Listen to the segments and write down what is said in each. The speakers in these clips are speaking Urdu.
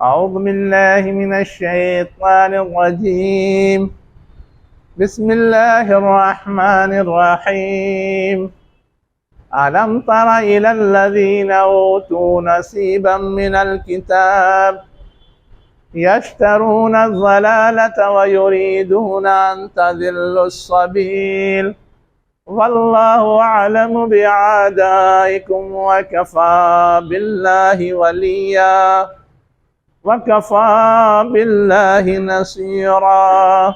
أعوذ بالله من الشيطان الرجيم. بسم الله الرحمن الرحيم. ألم تر إلى الذين أوتوا نصيبا من الكتاب يشترون الضلالة ويريدون أن تضلوا السبيل والله أعلم بأعدائكم وكفى بالله وليا وكفى بالله نصيرا.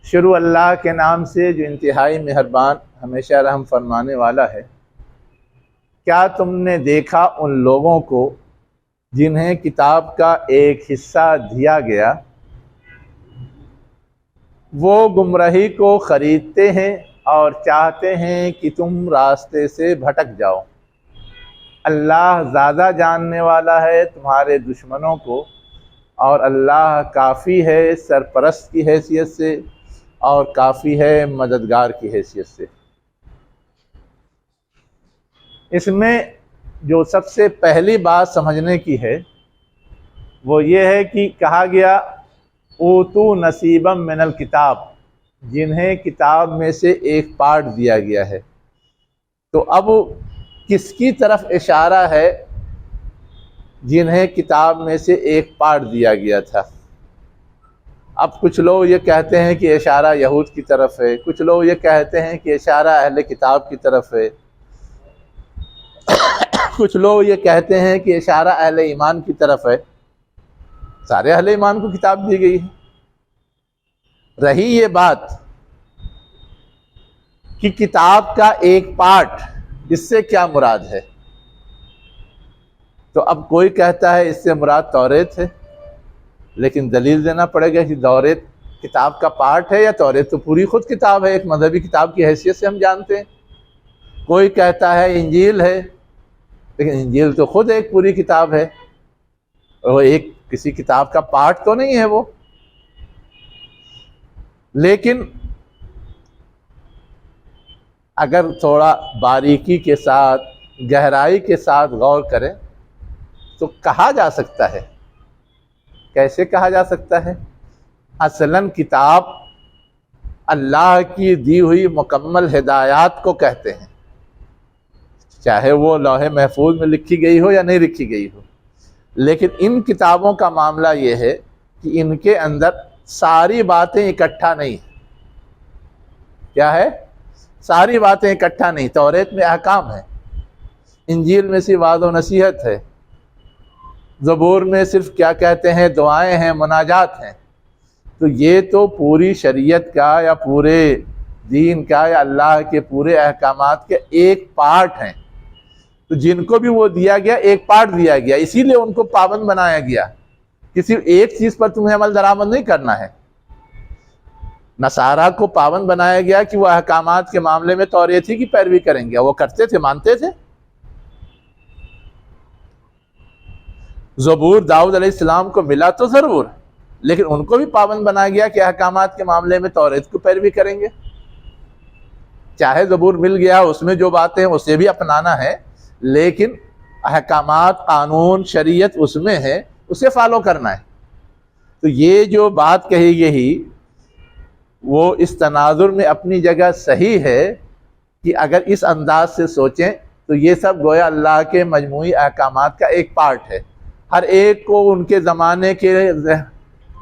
شروع اللہ کے نام سے جو انتہائی مہربان ہمیشہ رحم فرمانے والا ہے. کیا تم نے دیکھا ان لوگوں کو جنہیں کتاب کا ایک حصہ دیا گیا، وہ گمراہی کو خریدتے ہیں اور چاہتے ہیں کہ تم راستے سے بھٹک جاؤ. اللہ زیادہ جاننے والا ہے تمہارے دشمنوں کو، اور اللہ کافی ہے سرپرست کی حیثیت سے اور کافی ہے مددگار کی حیثیت سے. اس میں جو سب سے پہلی بات سمجھنے کی ہے وہ یہ ہے کہ کہا گیا اوتو نصیبا من الکتاب، جنہیں کتاب میں سے ایک پارٹ دیا گیا ہے. تو اب کس کی طرف اشارہ ہے جنہیں کتاب میں سے ایک پارٹ دیا گیا تھا؟ اب کچھ لوگ یہ کہتے ہیں کہ اشارہ یہود کی طرف ہے، کچھ لوگ یہ کہتے ہیں کہ اشارہ اہل کتاب کی طرف ہے، کچھ لوگ یہ کہتے ہیں کہ اشارہ اہل ایمان کی طرف ہے. سارے اہل ایمان کو کتاب دی گئی ہے. رہی یہ بات کہ کتاب کا ایک پارٹ، اس سے کیا مراد ہے؟ تو اب کوئی کہتا ہے اس سے مراد توریت ہے، لیکن دلیل دینا پڑے گا کہ توریت کتاب کا پارٹ ہے یا توریت تو پوری خود کتاب ہے، ایک مذہبی کتاب کی حیثیت سے ہم جانتے ہیں. کوئی کہتا ہے انجیل ہے، لیکن انجیل تو خود ایک پوری کتاب ہے، وہ ایک کسی کتاب کا پارٹ تو نہیں ہے وہ. لیکن اگر تھوڑا باریکی کے ساتھ گہرائی کے ساتھ غور کریں تو کہا جا سکتا ہے. کیسے کہا جا سکتا ہے؟ اصلاً کتاب اللہ کی دی ہوئی مکمل ہدایات کو کہتے ہیں، چاہے وہ لوح محفوظ میں لکھی گئی ہو یا نہیں لکھی گئی ہو. لیکن ان کتابوں کا معاملہ یہ ہے کہ ان کے اندر ساری باتیں اکٹھا نہیں. کیا ہے؟ ساری باتیں اکٹھا نہیں. توریت میں احکام ہے، انجیل میں صرف وعظ و نصیحت ہے، زبور میں صرف کیا کہتے ہیں دعائیں ہیں، مناجات ہیں. تو یہ تو پوری شریعت کا یا پورے دین کا یا اللہ کے پورے احکامات کے ایک پارٹ ہیں. تو جن کو بھی وہ دیا گیا ایک پارٹ دیا گیا، اسی لیے ان کو پابند بنایا گیا. کسی ایک چیز پر تمہیں عمل درآمد نہیں کرنا ہے. نصارہ کو پابند بنایا گیا کہ وہ احکامات کے معاملے میں توریت ہی کی پیروی کریں گے، وہ کرتے تھے، مانتے تھے. زبور داؤد علیہ السلام کو ملا تو ضرور، لیکن ان کو بھی پابند بنایا گیا کہ احکامات کے معاملے میں توریت کو پیروی کریں گے. چاہے زبور مل گیا، اس میں جو باتیں ہیں اسے بھی اپنانا ہے، لیکن احکامات، قانون، شریعت اس میں ہے، اسے فالو کرنا ہے. تو یہ جو بات کہی گئی وہ اس تناظر میں اپنی جگہ صحیح ہے کہ اگر اس انداز سے سوچیں تو یہ سب گویا اللہ کے مجموعی احکامات کا ایک پارٹ ہے. ہر ایک کو ان کے زمانے کے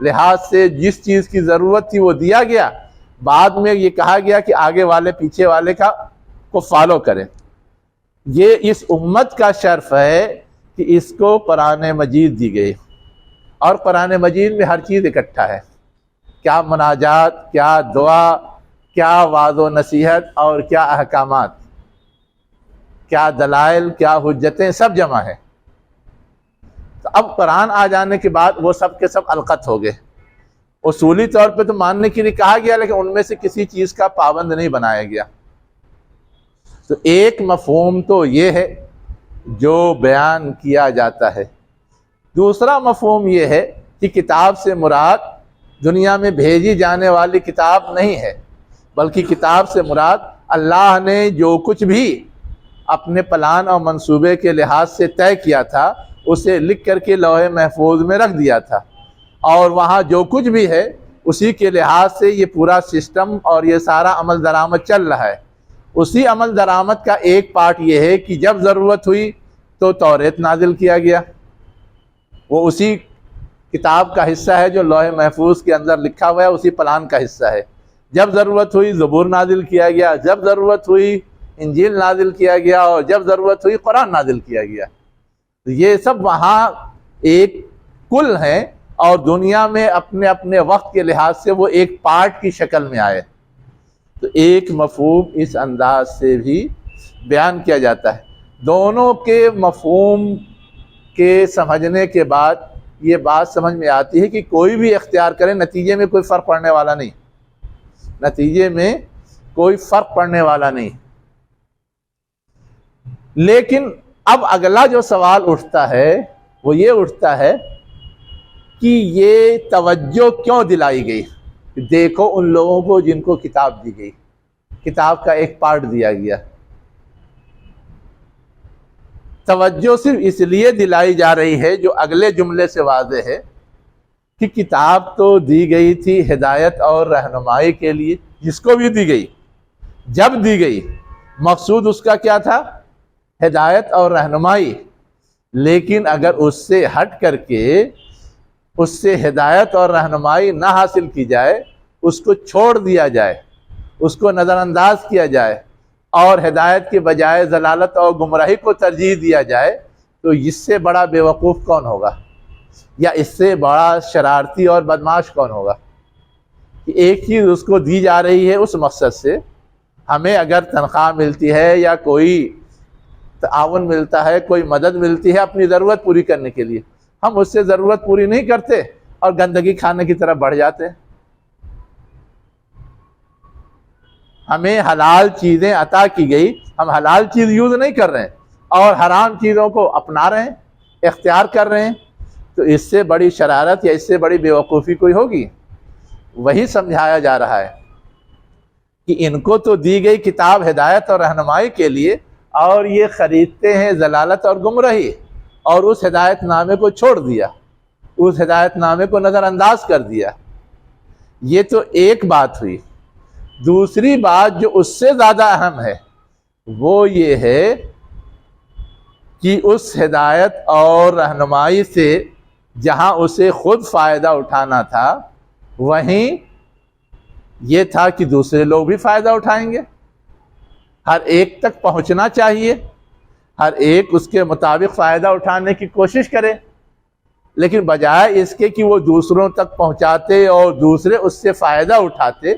لحاظ سے جس چیز کی ضرورت تھی وہ دیا گیا. بعد میں یہ کہا گیا کہ آگے والے پیچھے والے کو فالو کریں. یہ اس امت کا شرف ہے کہ اس کو قرآن مجید دی گئی، اور قرآن مجید میں ہر چیز اکٹھا ہے. کیا مناجات، کیا دعا، کیا وعظ و نصیحت، اور کیا احکامات، کیا دلائل، کیا حجتیں، سب جمع ہے. تو اب قرآن آ جانے کے بعد وہ سب کے سب القط ہو گئے. اصولی طور پہ تو ماننے کے لیے کہا گیا، لیکن ان میں سے کسی چیز کا پابند نہیں بنایا گیا. تو ایک مفہوم تو یہ ہے جو بیان کیا جاتا ہے. دوسرا مفہوم یہ ہے کہ کتاب سے مراد دنیا میں بھیجی جانے والی کتاب نہیں ہے، بلکہ کتاب سے مراد اللہ نے جو کچھ بھی اپنے پلان اور منصوبے کے لحاظ سے طے کیا تھا اسے لکھ کر کے لوح محفوظ میں رکھ دیا تھا، اور وہاں جو کچھ بھی ہے اسی کے لحاظ سے یہ پورا سسٹم اور یہ سارا عمل درآمد چل رہا ہے۔ اسی عمل درآمد کا ایک پارٹ یہ ہے کہ جب ضرورت ہوئی تو توریت نازل کیا گیا، وہ اسی کتاب کا حصہ ہے جو لوح محفوظ کے اندر لکھا ہوا ہے، اسی پلان کا حصہ ہے۔ جب ضرورت ہوئی زبور نازل کیا گیا، جب ضرورت ہوئی انجیل نازل کیا گیا، اور جب ضرورت ہوئی قرآن نازل کیا گیا۔ یہ سب وہاں ایک کل ہیں، اور دنیا میں اپنے اپنے وقت کے لحاظ سے وہ ایک پارٹ کی شکل میں آئے۔ تو ایک مفہوم اس انداز سے بھی بیان کیا جاتا ہے۔ دونوں کے مفہوم کے سمجھنے کے بعد یہ بات سمجھ میں آتی ہے کہ کوئی بھی اختیار کرے نتیجے میں کوئی فرق پڑنے والا نہیں، نتیجے میں کوئی فرق پڑنے والا نہیں۔ لیکن اب اگلا جو سوال اٹھتا ہے وہ یہ اٹھتا ہے کہ یہ توجہ کیوں دلائی گئی؟ دیکھو ان لوگوں کو جن کو کتاب دی گئی، کتاب کا ایک پارٹ دیا گیا۔ توجہ صرف اس لیے دلائی جا رہی ہے جو اگلے جملے سے واضح ہے کہ کتاب تو دی گئی تھی ہدایت اور رہنمائی کے لیے، جس کو بھی دی گئی، جب دی گئی مقصود اس کا کیا تھا؟ ہدایت اور رہنمائی۔ لیکن اگر اس سے ہٹ کر کے اس سے ہدایت اور رہنمائی نہ حاصل کی جائے، اس کو چھوڑ دیا جائے، اس کو نظر انداز کیا جائے، اور ہدایت کے بجائے ضلالت اور گمراہی کو ترجیح دیا جائے، تو اس سے بڑا بیوقوف کون ہوگا، یا اس سے بڑا شرارتی اور بدمعاش کون ہوگا؟ کہ ایک چیز اس کو دی جا رہی ہے اس مقصد سے، ہمیں اگر تنخواہ ملتی ہے یا کوئی تعاون ملتا ہے، کوئی مدد ملتی ہے اپنی ضرورت پوری کرنے کے لیے، ہم اس سے ضرورت پوری نہیں کرتے اور گندگی کھانے کی طرف بڑھ جاتے ہیں۔ ہمیں حلال چیزیں عطا کی گئی، ہم حلال چیز یوز نہیں کر رہے ہیں اور حرام چیزوں کو اپنا رہے ہیں، اختیار کر رہے ہیں، تو اس سے بڑی شرارت یا اس سے بڑی بیوقوفی کوئی ہوگی؟ وہی سمجھایا جا رہا ہے کہ ان کو تو دی گئی کتاب ہدایت اور رہنمائی کے لیے، اور یہ خریدتے ہیں ضلالت اور گمراہی، اور اس ہدایت نامے کو چھوڑ دیا، اس ہدایت نامے کو نظر انداز کر دیا۔ یہ تو ایک بات ہوئی۔ دوسری بات جو اس سے زیادہ اہم ہے وہ یہ ہے کہ اس ہدایت اور رہنمائی سے جہاں اسے خود فائدہ اٹھانا تھا، وہیں یہ تھا کہ دوسرے لوگ بھی فائدہ اٹھائیں گے، ہر ایک تک پہنچنا چاہیے، ہر ایک اس کے مطابق فائدہ اٹھانے کی کوشش کرے۔ لیکن بجائے اس کے کہ وہ دوسروں تک پہنچاتے اور دوسرے اس سے فائدہ اٹھاتے،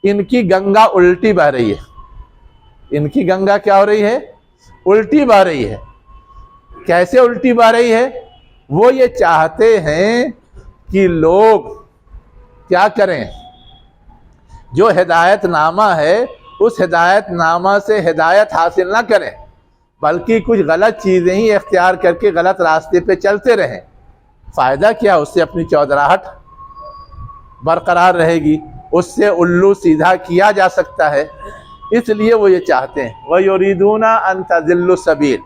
ان کی گنگا الٹی بہہ رہی ہے۔ ان کی گنگا کیا ہو رہی ہے؟ الٹی بہہ رہی ہے۔ کیسے الٹی بہہ رہی ہے؟ وہ یہ چاہتے ہیں کہ لوگ کیا کریں؟ جو ہدایت نامہ ہے اس ہدایت نامہ سے ہدایت حاصل نہ کریں، بلکہ کچھ غلط چیزیں ہی اختیار کر کے غلط راستے پہ چلتے رہیں۔ فائدہ کیا؟ اس سے اپنی چودراہٹ برقرار رہے گی، اس سے الو سیدھا کیا جا سکتا ہے۔ اس لیے وہ یہ چاہتے ہیں وَيُرِيدُونَ أَن تَضِلُّوا السَّبِيلَ۔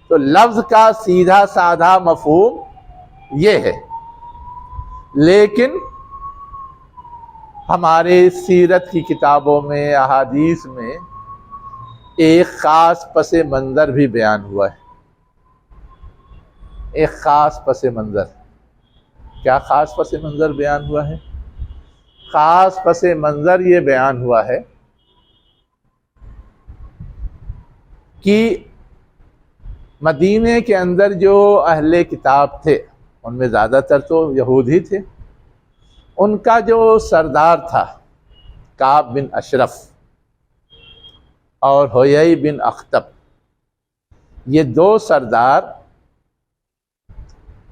تو لفظ کا سیدھا سادھا مفہوم یہ ہے، لیکن ہمارے سیرت کی کتابوں میں، احادیث میں ایک خاص پس منظر بھی بیان ہوا ہے۔ ایک خاص پس منظر۔ کیا خاص پس منظر بیان ہوا ہے؟ خاص پس منظر یہ بیان ہوا ہے کہ مدینے کے اندر جو اہل کتاب تھے، ان میں زیادہ تر تو یہود ہی تھے، ان کا جو سردار تھا کعب بن اشرف اور حیی بن اخطب، یہ دو سردار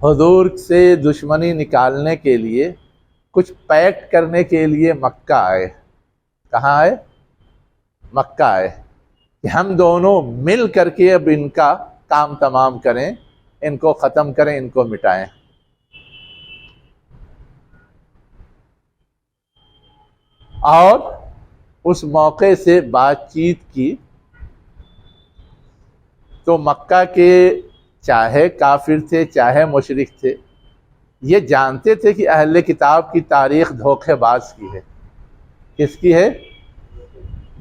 حضور سے دشمنی نکالنے کے لیے، کچھ پیکٹ کرنے کے لیے مکہ آئے۔ کہاں آئے؟ مکہ آئے کہ ہم دونوں مل کر کے اب ان کا کام تمام کریں، ان کو ختم کریں، ان کو مٹائیں۔ اور اس موقع سے بات چیت کی تو مکہ کے چاہے کافر تھے چاہے مشرک تھے، یہ جانتے تھے کہ اہل کتاب کی تاریخ دھوکے باز کی ہے۔ کس کی ہے؟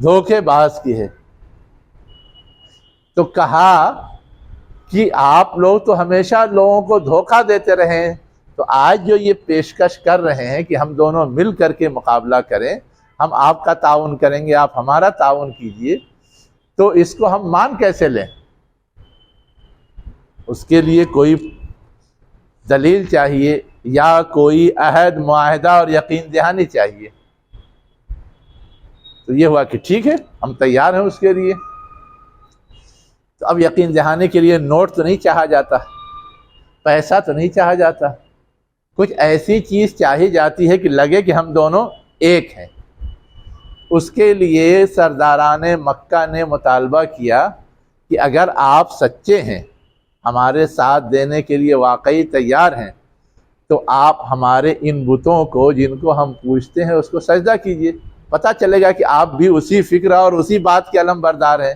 دھوکے باز کی ہے۔ تو کہا کہ آپ لوگ تو ہمیشہ لوگوں کو دھوکہ دیتے رہے ہیں، تو آج جو یہ پیشکش کر رہے ہیں کہ ہم دونوں مل کر کے مقابلہ کریں، ہم آپ کا تعاون کریں گے، آپ ہمارا تعاون کیجئے، تو اس کو ہم مان کیسے لیں؟ اس کے لیے کوئی دلیل چاہیے یا کوئی عہد معاہدہ اور یقین دہانی چاہیے۔ تو یہ ہوا کہ ٹھیک ہے، ہم تیار ہیں اس کے لیے۔ تو اب یقین دہانی کے لیے نوٹ تو نہیں چاہا جاتا، پیسہ تو نہیں چاہا جاتا، کچھ ایسی چیز چاہی جاتی ہے کہ لگے کہ ہم دونوں ایک ہیں۔ اس کے لیے سرداران مکہ نے مطالبہ کیا کہ اگر آپ سچے ہیں، ہمارے ساتھ دینے کے لیے واقعی تیار ہیں، تو آپ ہمارے ان بتوں کو جن کو ہم پوجتے ہیں اس کو سجدہ کیجئے، پتہ چلے گا کہ آپ بھی اسی فکر اور اسی بات کے علم بردار ہیں۔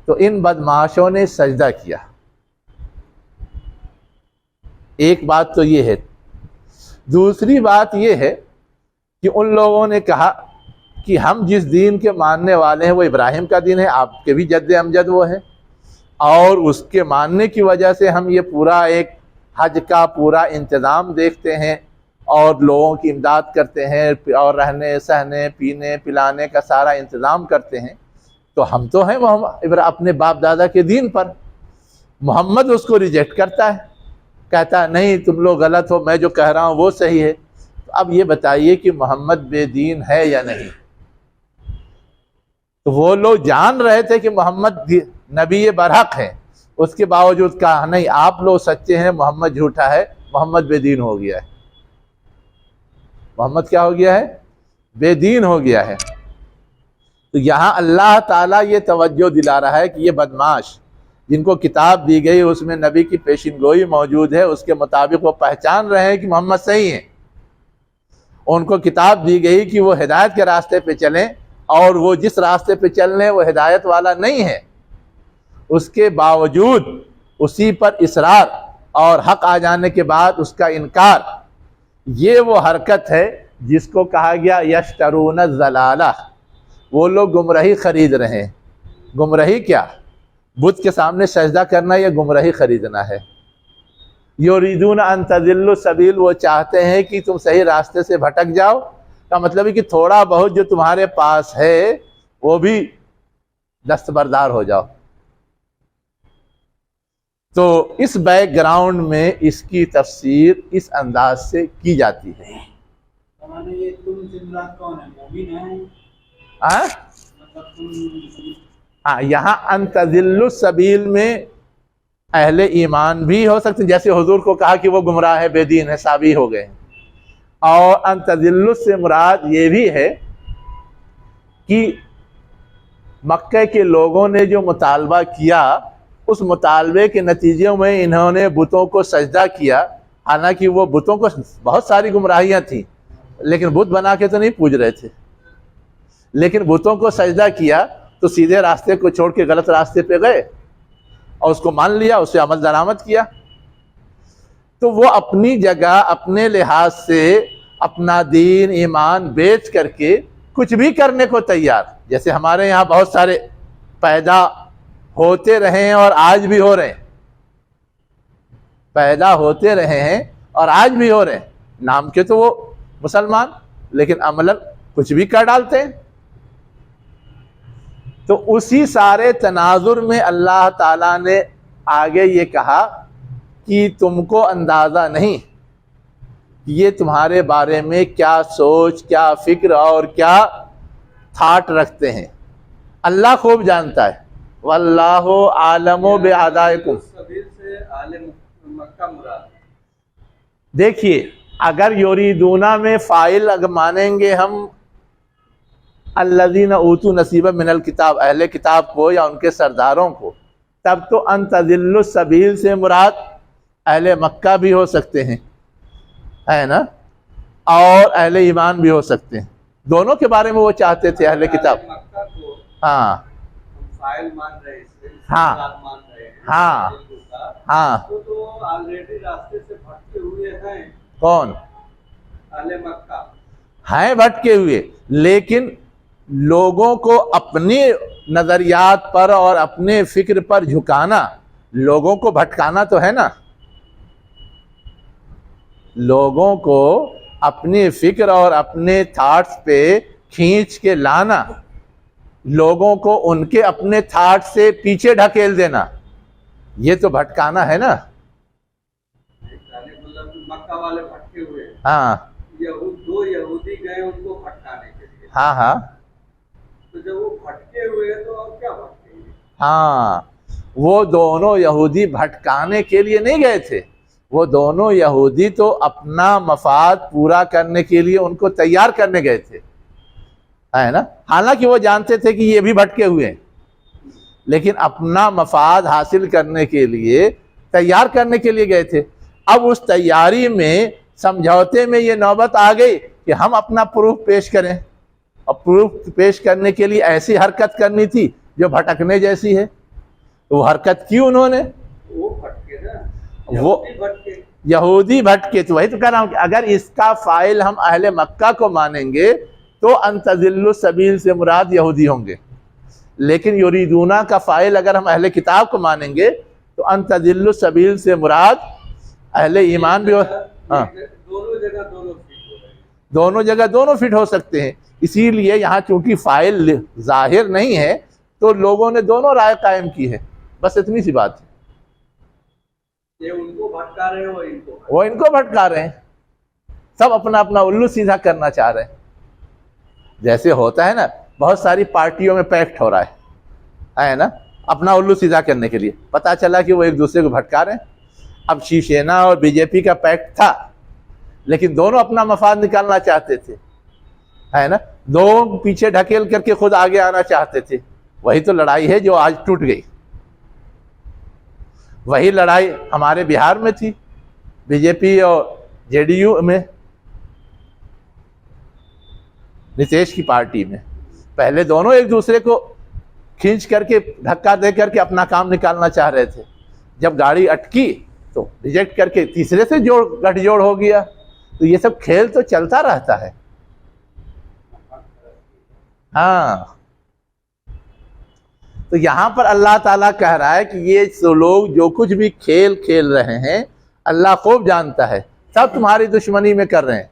تو ان بدمعاشوں نے سجدہ کیا۔ ایک بات تو یہ ہے۔ دوسری بات یہ ہے کہ ان لوگوں نے کہا کہ ہم جس دین کے ماننے والے ہیں وہ ابراہیم کا دین ہے، آپ کے بھی جد امجد وہ ہیں، اور اس کے ماننے کی وجہ سے ہم یہ پورا ایک حج کا پورا انتظام دیکھتے ہیں اور لوگوں کی امداد کرتے ہیں اور رہنے سہنے پینے پلانے کا سارا انتظام کرتے ہیں، تو ہم تو ہیں اپنے باپ دادا کے دین پر۔ محمد اس کو ریجیکٹ کرتا ہے، کہتا ہے نہیں تم لوگ غلط ہو، میں جو کہہ رہا ہوں وہ صحیح ہے۔ تو اب یہ بتائیے کہ محمد بے دین ہے یا نہیں؟ تو وہ لوگ جان رہے تھے کہ محمد نبی برحق ہے، اس کے باوجود کہا نہیں آپ لوگ سچے ہیں، محمد جھوٹا ہے، محمد بے دین ہو گیا ہے۔ محمد کیا ہو گیا ہے؟ بے دین ہو گیا ہے۔ تو یہاں اللہ تعالیٰ یہ توجہ دلا رہا ہے کہ یہ بدمعاش جن کو کتاب دی گئی اس میں نبی کی پیشن گوئی موجود ہے، اس کے مطابق وہ پہچان رہے ہیں کہ محمد صحیح ہیں، ان کو کتاب دی گئی کہ وہ ہدایت کے راستے پہ چلیں، اور وہ جس راستے پہ چل رہے ہیں وہ ہدایت والا نہیں ہے، اس کے باوجود اسی پر اصرار اور حق آ جانے کے بعد اس کا انکار، یہ وہ حرکت ہے جس کو کہا گیا یشترون الضلالہ، وہ لوگ گمراہی خرید رہے ہیں۔ گمراہی کیا؟ بت کے سامنے سجدہ کرنا یا گمراہی خریدنا ہے؟ یریدون ان تضلوا السبیل، وہ چاہتے ہیں کہ تم صحیح راستے سے بھٹک جاؤ، کا مطلب ہے کہ تھوڑا بہت جو تمہارے پاس ہے وہ بھی دستبردار ہو جاؤ۔ تو اس بیک گراؤنڈ میں اس کی تفسیر اس انداز سے کی جاتی ہے۔ ہاں یہاں ان تضلوا السبیل میں اہل ایمان بھی ہو سکتے ہیں، جیسے حضور کو کہا کہ وہ گمراہ ہے، بے دین ہے، سابی ہو گئے ہیں۔ اور ان تضلوا سے مراد یہ بھی ہے کہ مکہ کے لوگوں نے جو مطالبہ کیا اس مطالبے کے نتیجے میں انہوں نے بتوں کو سجدہ کیا، حالانکہ وہ بتوں کو بہت ساری گمراہیاں تھیں لیکن بت بنا کے تو نہیں پوج رہے تھے، لیکن بتوں کو سجدہ کیا تو سیدھے راستے کو چھوڑ کے غلط راستے پہ گئے اور اس کو مان لیا، اسے عمل درآمد کیا۔ تو وہ اپنی جگہ اپنے لحاظ سے اپنا دین ایمان بیچ کر کے کچھ بھی کرنے کو تیار، جیسے ہمارے یہاں بہت سارے پیدا ہوتے رہے ہیں اور آج بھی ہو رہے ہیں، پیدا ہوتے رہے ہیں اور آج بھی ہو رہے ہیں، نام کے تو وہ مسلمان لیکن عملاً کچھ بھی کر ڈالتے ہیں۔ تو اسی سارے تناظر میں اللہ تعالیٰ نے آگے یہ کہا کہ تم کو اندازہ نہیں یہ تمہارے بارے میں کیا سوچ کیا فکر اور کیا تھاٹ رکھتے ہیں، اللہ خوب جانتا ہے۔ واللہ عالم باعدائکم، دیکھیے اگر یریدونا میں فاعل اگر مانیں گے ہم الذین اوتوا نصیبا من الکتاب، اہل کتاب کو یا ان کے سرداروں کو، تب تو ان تضلوا السبیل سے مراد اہل مکہ بھی ہو سکتے ہیں، ہے نا، اور اہل ایمان بھی ہو سکتے ہیں، دونوں کے بارے میں وہ چاہتے تھے اہل کتاب۔ ہاں ہاں ہاں تو آلریڈی راستے سے بھٹکے ہوئے ہیں. کون اہل مکہ ہیں بھٹکے ہوئے، لیکن لوگوں کو اپنے نظریات پر اور اپنے فکر پر جھکانا لوگوں کو بھٹکانا تو ہے نا. لوگوں کو اپنی فکر اور اپنے تھاٹس پہ کھینچ کے لانا، لوگوں کو ان کے اپنے تھاٹ سے پیچھے ڈھکیل دینا، یہ تو بھٹکانا ہے نا. مکہ والے بھٹکے ہوئے ہیں. ہاں دو یہودی گئے ان کو بھٹکانے کے لیے. ہاں ہاں تو جب وہ بھٹکے ہوئے تو اب کیا بھٹکیں گے؟ ہاں وہ دونوں یہودی بھٹکانے کے لیے نہیں گئے تھے، وہ دونوں یہودی تو اپنا مفاد پورا کرنے کے لیے ان کو تیار کرنے گئے تھے، ہے نا. حالانکہ وہ جانتے تھے کہ یہ بھی بھٹکے ہوئے ہیں، لیکن اپنا مفاد حاصل کرنے کے لیے تیار کرنے کے لیے گئے تھے. اب اس تیاری میں سمجھوتے میں یہ نوبت آ گئی کہ ہم اپنا پروف پیش کریں، اور پروف پیش کرنے کے لیے ایسی حرکت کرنی تھی جو بھٹکنے جیسی ہے. وہ حرکت کی انہوں نے، وہ بھٹکے نا، وہ بھٹکے یہودی بھٹکے. تو وہی تو کہہ رہا ہوں کہ اگر اس کا فاعل ہم اہل مکہ کو مانیں گے تو ان تضلوا السبیل سے مراد یہودی ہوں گے، لیکن یریدونا کا فاعل اگر ہم اہل کتاب کو مانیں گے تو ان تضلوا السبیل سے مراد اہل ایمان بھی ہو. ہاں دونوں جگہ دونوں فٹ ہو رہے ہیں. دونوں جگہ دونوں فٹ ہو سکتے ہیں. اسی لیے یہاں چونکہ فاعل ظاہر نہیں ہے تو لوگوں نے دونوں رائے قائم کی ہے، بس اتنی سی بات ہے. یہ ان کو بھٹکا رہے ہیں، وہ ان کو بھٹکا رہے ہیں، سب اپنا اپنا الو سیدھا کرنا چاہ رہے ہیں. جیسے ہوتا ہے نا بہت ساری پارٹیوں میں پیکٹ ہو رہا ہے نا، اپنا الو سیدھا کرنے کے لیے. پتا چلا کہ وہ ایک دوسرے کو بھٹکا رہے ہیں. اب شیو سینا اور بی جے پی کا پیکٹ تھا، لیکن دونوں اپنا مفاد نکالنا چاہتے تھے، ہے نا. دونوں پیچھے ڈھکیل کر کے خود آگے آنا چاہتے تھے. وہی تو لڑائی ہے جو آج ٹوٹ گئی. وہی لڑائی ہمارے بہار میں تھی، بی جے پی اور جے ڈی یو میں، نتیش کی پارٹی میں. پہلے دونوں ایک دوسرے کو کھینچ کر کے دھکا دے کر کے اپنا کام نکالنا چاہ رہے تھے. جب گاڑی اٹکی تو ریجیکٹ کر کے تیسرے سے گٹھ جوڑ ہو گیا. تو یہ سب کھیل تو چلتا رہتا ہے. ہاں تو یہاں پر اللہ تعالیٰ کہہ رہا ہے کہ یہ لوگ جو کچھ بھی کھیل کھیل رہے ہیں اللہ خوب جانتا ہے، سب تمہاری دشمنی میں کر رہے ہیں.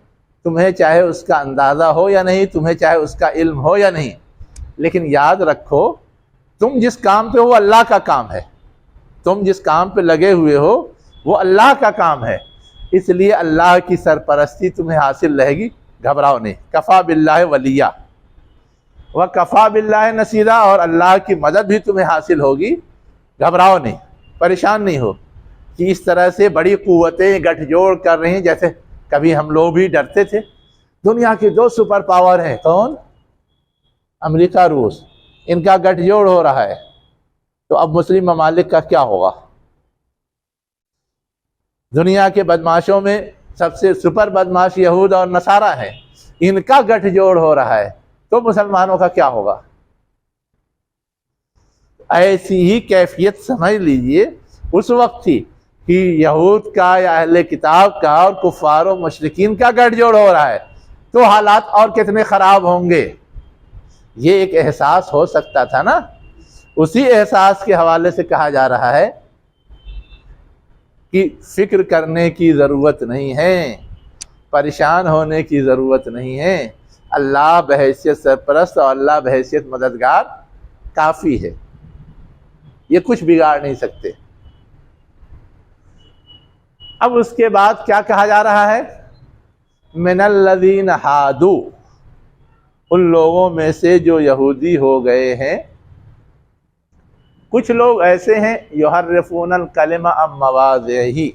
تمہیں چاہے اس کا اندازہ ہو یا نہیں، تمہیں چاہے اس کا علم ہو یا نہیں، لیکن یاد رکھو تم جس کام پہ ہو اللہ کا کام ہے. تم جس کام پہ لگے ہوئے ہو وہ اللہ کا کام ہے، اس لیے اللہ کی سرپرستی تمہیں حاصل رہے گی. گھبراؤ نہیں. کفا باللہ ولیہ وکفا باللہ نصیرا، اور اللہ کی مدد بھی تمہیں حاصل ہوگی. گھبراؤ نہیں، پریشان نہیں ہو کہ اس طرح سے بڑی قوتیں گٹھ جوڑ کر رہی ہیں. جیسے کبھی ہم لوگ بھی ڈرتے تھے. دنیا کی دو سپر پاور ہیں، کون؟ امریکہ روس. ان کا گٹھ جوڑ ہو رہا ہے، تو اب مسلم ممالک کا کیا ہوگا؟ دنیا کے بدماشوں میں سب سے سپر بدماش یہود اور نصارہ ہیں، ان کا گٹھ جوڑ ہو رہا ہے، تو مسلمانوں کا کیا ہوگا؟ ایسی ہی کیفیت سمجھ لیجئے اس وقت تھی کہ یہود کا یا اہل کتاب کا اور کفار و مشرکین کا گٹھ جوڑ ہو رہا ہے، تو حالات اور کتنے خراب ہوں گے. یہ ایک احساس ہو سکتا تھا نا. اسی احساس کے حوالے سے کہا جا رہا ہے کہ فکر کرنے کی ضرورت نہیں ہے، پریشان ہونے کی ضرورت نہیں ہے. اللہ بحیثیت سرپرست اور اللہ بحیثیت مددگار کافی ہے، یہ کچھ بگاڑ نہیں سکتے. اب اس کے بعد کیا کہا جا رہا ہے؟ من الذین ہادو، ان لوگوں میں سے جو یہودی ہو گئے ہیں. کچھ لوگ ایسے ہیں یحرفون الکلم عن مواضعہ،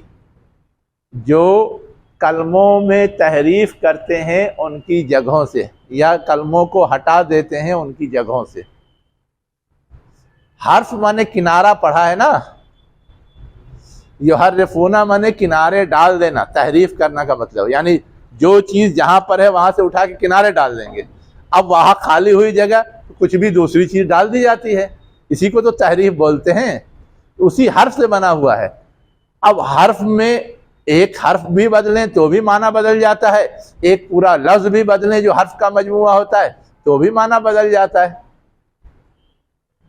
جو کلموں میں تحریف کرتے ہیں ان کی جگہوں سے، یا کلموں کو ہٹا دیتے ہیں ان کی جگہوں سے. حرف مانے کنارہ پڑھا ہے نا، یحرفون مانے کنارے ڈال دینا، تحریف کرنا کا مطلب، یعنی جو چیز جہاں پر ہے وہاں سے اٹھا کے کنارے ڈال دیں گے. اب وہاں خالی ہوئی جگہ کچھ بھی دوسری چیز ڈال دی جاتی ہے، اسی کو تو تحریف بولتے ہیں. اسی حرف سے بنا ہوا ہے. اب حرف میں ایک حرف بھی بدلیں تو بھی معنی بدل جاتا ہے، ایک پورا لفظ بھی بدلیں جو حرف کا مجموعہ ہوتا ہے تو بھی معنی بدل جاتا ہے.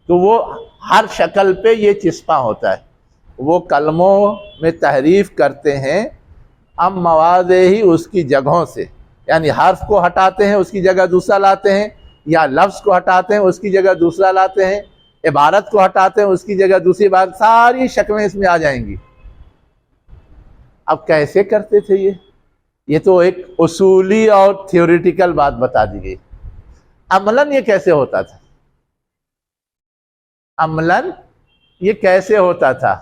تو وہ ہر شکل پہ یہ چسپاں ہوتا ہے. وہ کلموں میں تحریف کرتے ہیں ام مواضع ہی اس کی جگہوں سے، یعنی حرف کو ہٹاتے ہیں اس کی جگہ دوسرا لاتے ہیں، یا لفظ کو ہٹاتے ہیں اس کی جگہ دوسرا لاتے ہیں، عبارت کو ہٹاتے ہیں اس کی جگہ دوسری عبارت، ساری شکلیں اس میں آ جائیں گی. اب کیسے کرتے تھے یہ تو ایک اصولی اور تھیوریٹیکل بات بتا دی گئی. عملاً یہ کیسے ہوتا تھا؟ عملاً یہ کیسے ہوتا تھا؟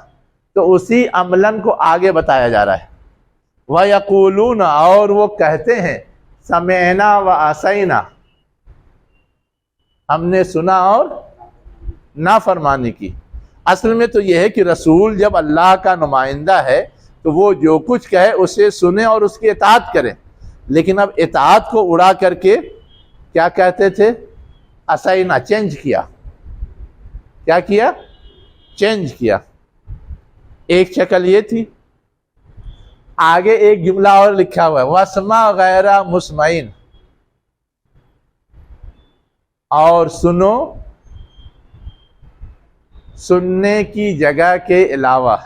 تو اسی عملاً کو آگے بتایا جا رہا ہے. وَيَقُولُونَ، اور وہ کہتے ہیں، سَمِعْنَا وَعَصَيْنَا، ہم نے سنا اور نافرمانی کی. اصل میں تو یہ ہے کہ رسول جب اللہ کا نمائندہ ہے تو وہ جو کچھ کہے اسے سنیں اور اس کی اطاعت کریں. لیکن اب اطاعت کو اڑا کر کے کیا کہتے تھے؟ اسینا، چینج کیا. کیا کیا؟ چینج کیا. ایک شکل یہ تھی. آگے ایک جملہ اور لکھا ہوا ہے، وَاسْمَعْ غَيْرَ مُسْمَعٍ، اور سنو سننے کی جگہ کے علاوہ.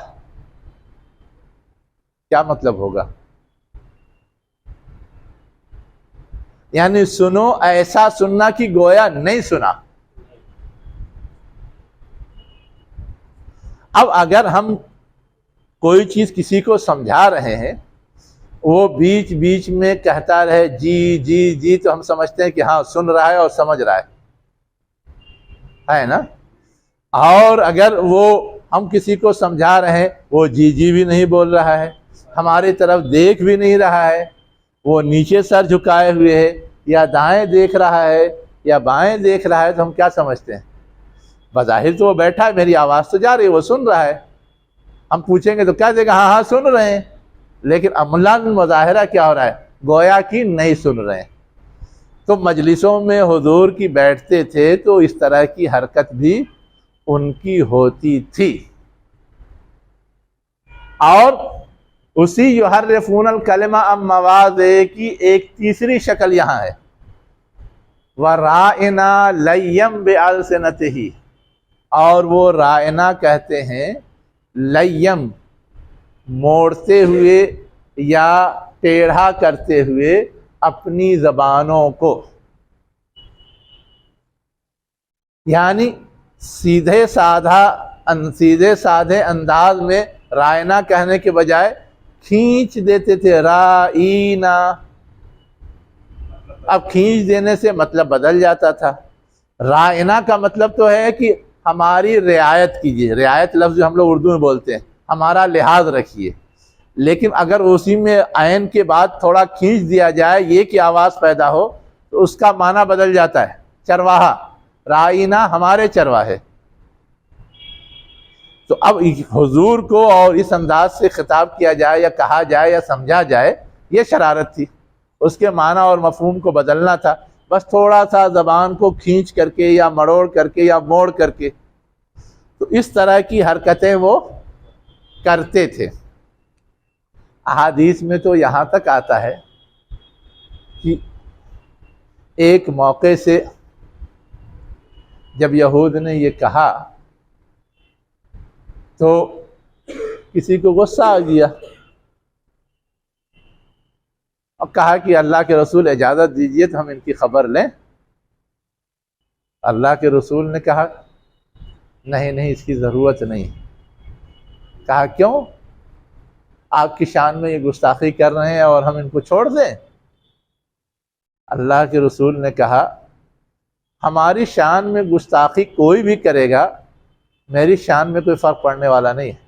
کیا مطلب ہوگا؟ یعنی سنو ایسا سننا کہ گویا نہیں سنا. اب اگر ہم کوئی چیز کسی کو سمجھا رہے ہیں، وہ بیچ بیچ میں کہتا رہے جی جی جی، تو ہم سمجھتے ہیں کہ ہاں سن رہا ہے اور سمجھ رہا ہے نا. اور اگر وہ ہم کسی کو سمجھا رہے ہیں، وہ جی جی بھی نہیں بول رہا ہے، ہماری طرف دیکھ بھی نہیں رہا ہے، وہ نیچے سر جھکائے ہوئے ہے، یا دائیں دیکھ رہا ہے یا بائیں دیکھ رہا ہے، تو ہم کیا سمجھتے ہیں؟ بظاہر تو وہ بیٹھا ہے، میری آواز تو جا رہی ہے، وہ سن رہا ہے. ہم پوچھیں گے تو کیا دے گا؟ ہاں ہاں سن رہے ہیں. لیکن عملاً مظاہرہ کیا ہو رہا ہے؟ گویا کہ نہیں سن رہے ہیں. تو مجلسوں میں حضور کی بیٹھتے تھے تو اس طرح کی حرکت بھی ان کی ہوتی تھی. اور اسی یحرفون الکلمہ عن مواضعہ کی ایک تیسری شکل یہاں ہے، وَرَائِنَا لَيًّم بِأَلْسِنَتِهِ، اور وہ رائنا کہتے ہیں لیم، موڑتے ہوئے یا ٹیڑھا کرتے ہوئے اپنی زبانوں کو. یعنی سیدھے سادھے انداز میں رائنا کہنے کے بجائے کھینچ دیتے تھے، رائنا. اب کھینچ دینے سے مطلب بدل جاتا تھا. رائنا کا مطلب تو ہے کہ ہماری رعایت کیجیے. رعایت لفظ جو ہم لوگ اردو میں بولتے ہیں، ہمارا لحاظ رکھیے. لیکن اگر اسی میں عین کے بعد تھوڑا کھینچ دیا جائے یہ کہ آواز پیدا ہو تو اس کا معنی بدل جاتا ہے. چرواہا، رائنا ہمارے چرواہے. تو اب حضور کو اور اس انداز سے خطاب کیا جائے یا کہا جائے یا سمجھا جائے، یہ شرارت تھی. اس کے معنی اور مفہوم کو بدلنا تھا، بس تھوڑا سا زبان کو کھینچ کر کے یا مڑوڑ کر کے یا موڑ کر کے. تو اس طرح کی حرکتیں وہ کرتے تھے. احادیث میں تو یہاں تک آتا ہے کہ ایک موقع سے جب یہود نے یہ کہا تو کسی کو غصہ آ گیا اور کہا کہ اللہ کے رسول اجازت دیجئے تو ہم ان کی خبر لیں. اللہ کے رسول نے کہا نہیں اس کی ضرورت نہیں. کہا کیوں؟ آپ کی شان میں یہ گستاخی کر رہے ہیں اور ہم ان کو چھوڑ دیں؟ اللہ کے رسول نے کہا ہماری شان میں گستاخی کوئی بھی کرے گا، میری شان میں کوئی فرق پڑنے والا نہیں ہے.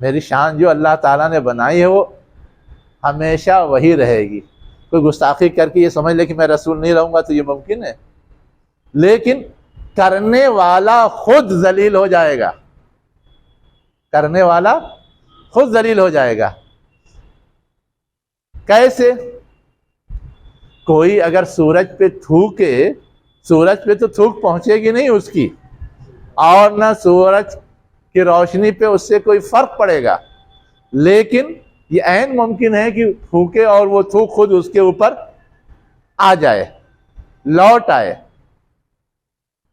میری شان جو اللہ تعالیٰ نے بنائی ہے وہ ہمیشہ وہی رہے گی. کوئی گستاخی کر کے یہ سمجھ لے کہ میں رسول نہیں رہوں گا تو یہ ممکن ہے. لیکن کرنے والا خود ذلیل ہو جائے گا. کرنے والا خود ذلیل ہو جائے گا. کیسے؟ کوئی اگر سورج پہ تھوکے، سورج پہ تو تھوک پہنچے گی نہیں اس کی، اور نہ سورج کی روشنی پہ اس سے کوئی فرق پڑے گا، لیکن یہ عین ممکن ہے کہ پھونکے اور وہ تھوک خود اس کے اوپر آ جائے، لوٹ آئے،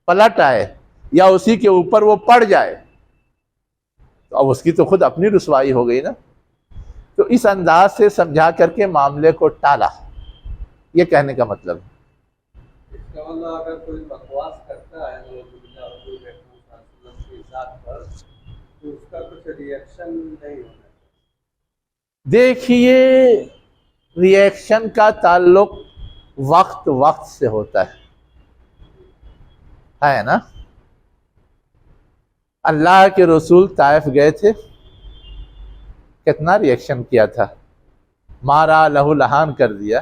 پلٹ آئے، یا اسی کے اوپر وہ پڑ جائے، تو اب اس کی تو خود اپنی رسوائی ہو گئی نا۔ تو اس انداز سے سمجھا کر کے معاملے کو ٹالا، یہ کہنے کا مطلب ہے۔ اس کا مطلب اگر کوئی بکواس کرتا ہے حضور کی ذات پر تو اس کا کچھ ریئیکشن نہیں ہونا۔ دیکھیے، ریئیکشن کا تعلق وقت وقت سے ہوتا ہے نا۔ اللہ کے رسول طائف گئے تھے، کتنا ریئیکشن کیا تھا، مارا، لہو لہان کر دیا۔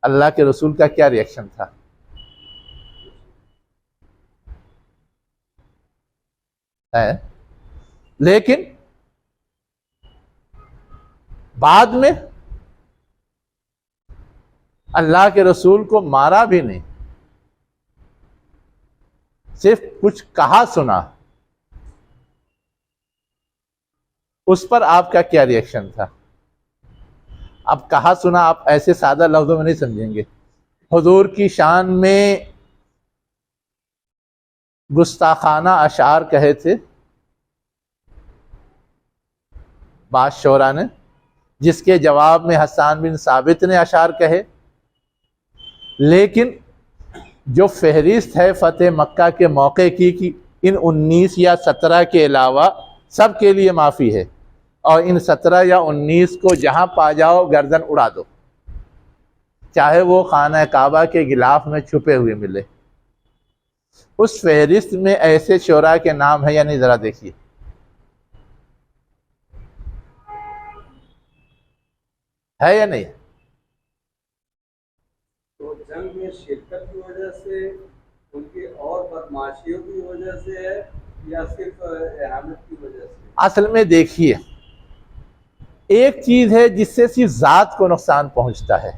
اللہ کے رسول کا کیا ریئیکشن تھا؟ لیکن بعد میں اللہ کے رسول کو مارا بھی نہیں، صرف کچھ کہا سنا، اس پر آپ کا کیا ریئیکشن تھا؟ اب کہا سنا آپ ایسے سادہ لفظوں میں نہیں سمجھیں گے۔ حضور کی شان میں گستاخانہ اشعار کہے تھے بعض شعراء نے، جس کے جواب میں حسان بن ثابت نے اشعار کہے، لیکن جو فہرست ہے فتح مکہ کے موقع کی ان 19 یا 17 کے علاوہ سب کے لیے معافی ہے، اور ان 17 یا 19 کو جہاں پا جاؤ گردن اڑا دو، چاہے وہ خانہ کعبہ کے غلاف میں چھپے ہوئے ملے۔ اس فہرست میں ایسے شعراء کے نام ہیں یا نہیں، ذرا دیکھیے۔ ہے یا نہیں؟ تو جنگ میں شرکت کی وجہ سے، ان کی اور بدماشیوں کی وجہ سے ہے یا صرف احامت کی وجہ سے؟ اصل میں دیکھیے، ایک چیز ہے جس سے صرف ذات کو نقصان پہنچتا ہے،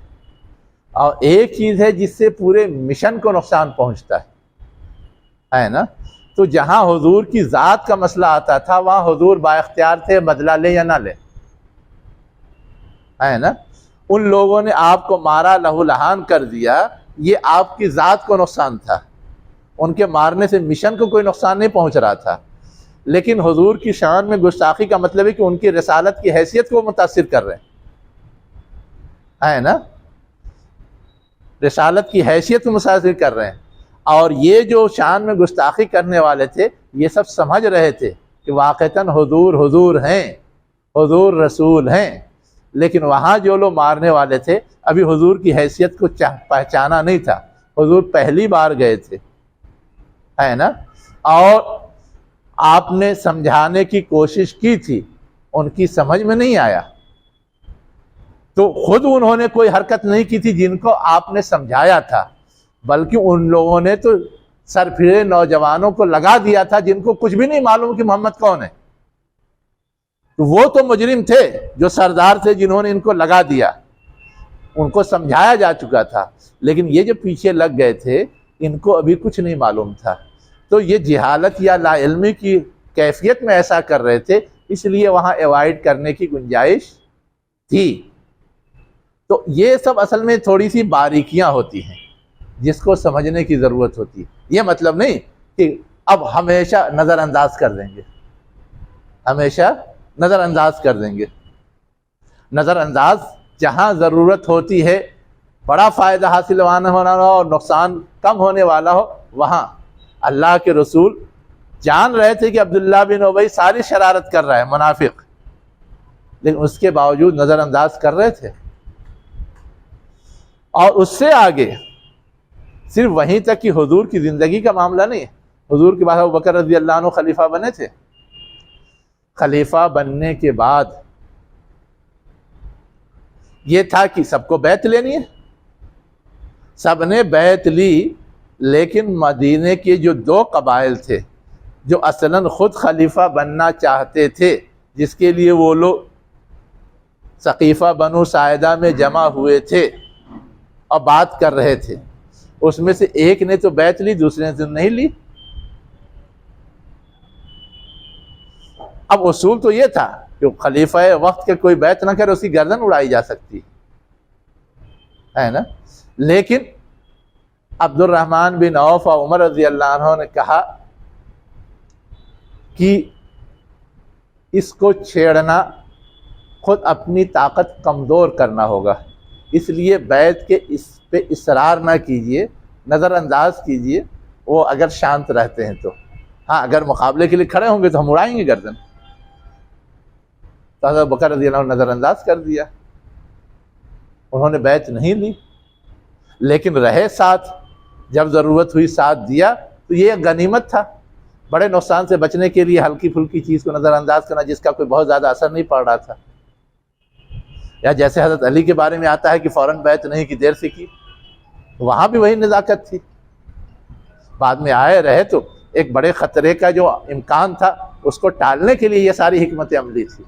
اور ایک چیز ہے جس سے پورے مشن کو نقصان پہنچتا ہے نا۔ تو جہاں حضور کی ذات کا مسئلہ آتا تھا وہاں حضور با اختیار تھے بدلہ لے یا نہ لے، ہے نا۔ ان لوگوں نے آپ کو مارا، لہو لہان کر دیا، یہ آپ کی ذات کو نقصان تھا، ان کے مارنے سے مشن کو کوئی نقصان نہیں پہنچ رہا تھا، لیکن حضور کی شان میں گستاخی کا مطلب ہے کہ ان کی رسالت کی حیثیت کو متاثر کر رہے ہیں، ہے نا، رسالت کی حیثیت کو متاثر کر رہے ہیں۔ اور یہ جو شان میں گستاخی کرنے والے تھے یہ سب سمجھ رہے تھے کہ واقعتاً حضور حضور ہیں، حضور رسول ہیں، لیکن وہاں جو لوگ مارنے والے تھے ابھی حضور کی حیثیت کو پہچانا نہیں تھا، حضور پہلی بار گئے تھے، ہے نا، اور آپ نے سمجھانے کی کوشش کی تھی، ان کی سمجھ میں نہیں آیا، تو خود انہوں نے کوئی حرکت نہیں کی تھی جن کو آپ نے سمجھایا تھا، بلکہ ان لوگوں نے تو سر پھرے نوجوانوں کو لگا دیا تھا جن کو کچھ بھی نہیں معلوم کہ محمد کون ہے۔ تو وہ تو مجرم تھے جو سردار تھے جنہوں نے ان کو لگا دیا، ان کو سمجھایا جا چکا تھا، لیکن یہ جو پیچھے لگ گئے تھے ان کو ابھی کچھ نہیں معلوم تھا، تو یہ جہالت یا لا علمی کی کیفیت میں ایسا کر رہے تھے، اس لیے وہاں ایوائڈ کرنے کی گنجائش تھی۔ تو یہ سب اصل میں تھوڑی سی باریکیاں ہوتی ہیں جس کو سمجھنے کی ضرورت ہوتی ہے، یہ مطلب نہیں کہ اب ہمیشہ نظر انداز کر دیں گے، ہمیشہ نظر انداز کر دیں گے۔ نظر انداز جہاں ضرورت ہوتی ہے، بڑا فائدہ حاصل ہونا ہو اور نقصان کم ہونے والا ہو، وہاں اللہ کے رسول جان رہے تھے کہ عبداللہ بن ابی ساری شرارت کر رہا ہے، منافق، لیکن اس کے باوجود نظر انداز کر رہے تھے۔ اور اس سے آگے صرف وہیں تک کہ حضور کی زندگی کا معاملہ نہیں ہے، حضور کے بعد ابوبکر رضی اللہ عنہ خلیفہ بنے تھے، خلیفہ بننے کے بعد یہ تھا کہ سب کو بیعت لینی ہے، سب نے بیعت لی، لیکن مدینے کے جو 2 قبائل تھے جو اصلاً خود خلیفہ بننا چاہتے تھے، جس کے لیے وہ لوگ سقیفہ بنو ساعدہ میں جمع ہوئے تھے اور بات کر رہے تھے، اس میں سے ایک نے تو بیعت لی، دوسرے نے تو نہیں لی، اب اصول تو یہ تھا کہ خلیفہ وقت کے کوئی بیعت نہ کرے اس کی گردن اڑائی جا سکتی ہے نا، لیکن عبد الرحمن بن عوف اور عمر رضی اللہ عنہ نے کہا کہ اس کو چھیڑنا خود اپنی طاقت کمزور کرنا ہوگا، اس لیے بیعت کے اس پہ اصرار نہ کیجیے، نظر انداز کیجیے، وہ اگر شانت رہتے ہیں تو، ہاں اگر مقابلے کے لیے کھڑے ہوں گے تو ہم اڑائیں گے گردن۔ تو حضرت بکر رضی اللہ عنہ نظر انداز کر دیا، انہوں نے بیعت نہیں لی، لیکن رہے ساتھ، جب ضرورت ہوئی ساتھ دیا، تو یہ غنیمت تھا۔ بڑے نقصان سے بچنے کے لیے ہلکی پھلکی چیز کو نظر انداز کرنا جس کا کوئی بہت زیادہ اثر نہیں پڑ رہا تھا، یا جیسے حضرت علی کے بارے میں آتا ہے کہ فوراً بیعت نہیں کی، دیر سے کی، وہاں بھی وہی نزاکت تھی۔ بعد میں آئے رہے تو ایک بڑے خطرے کا جو امکان تھا اس کو ٹالنے کے لیے یہ ساری حکمت عملی تھی۔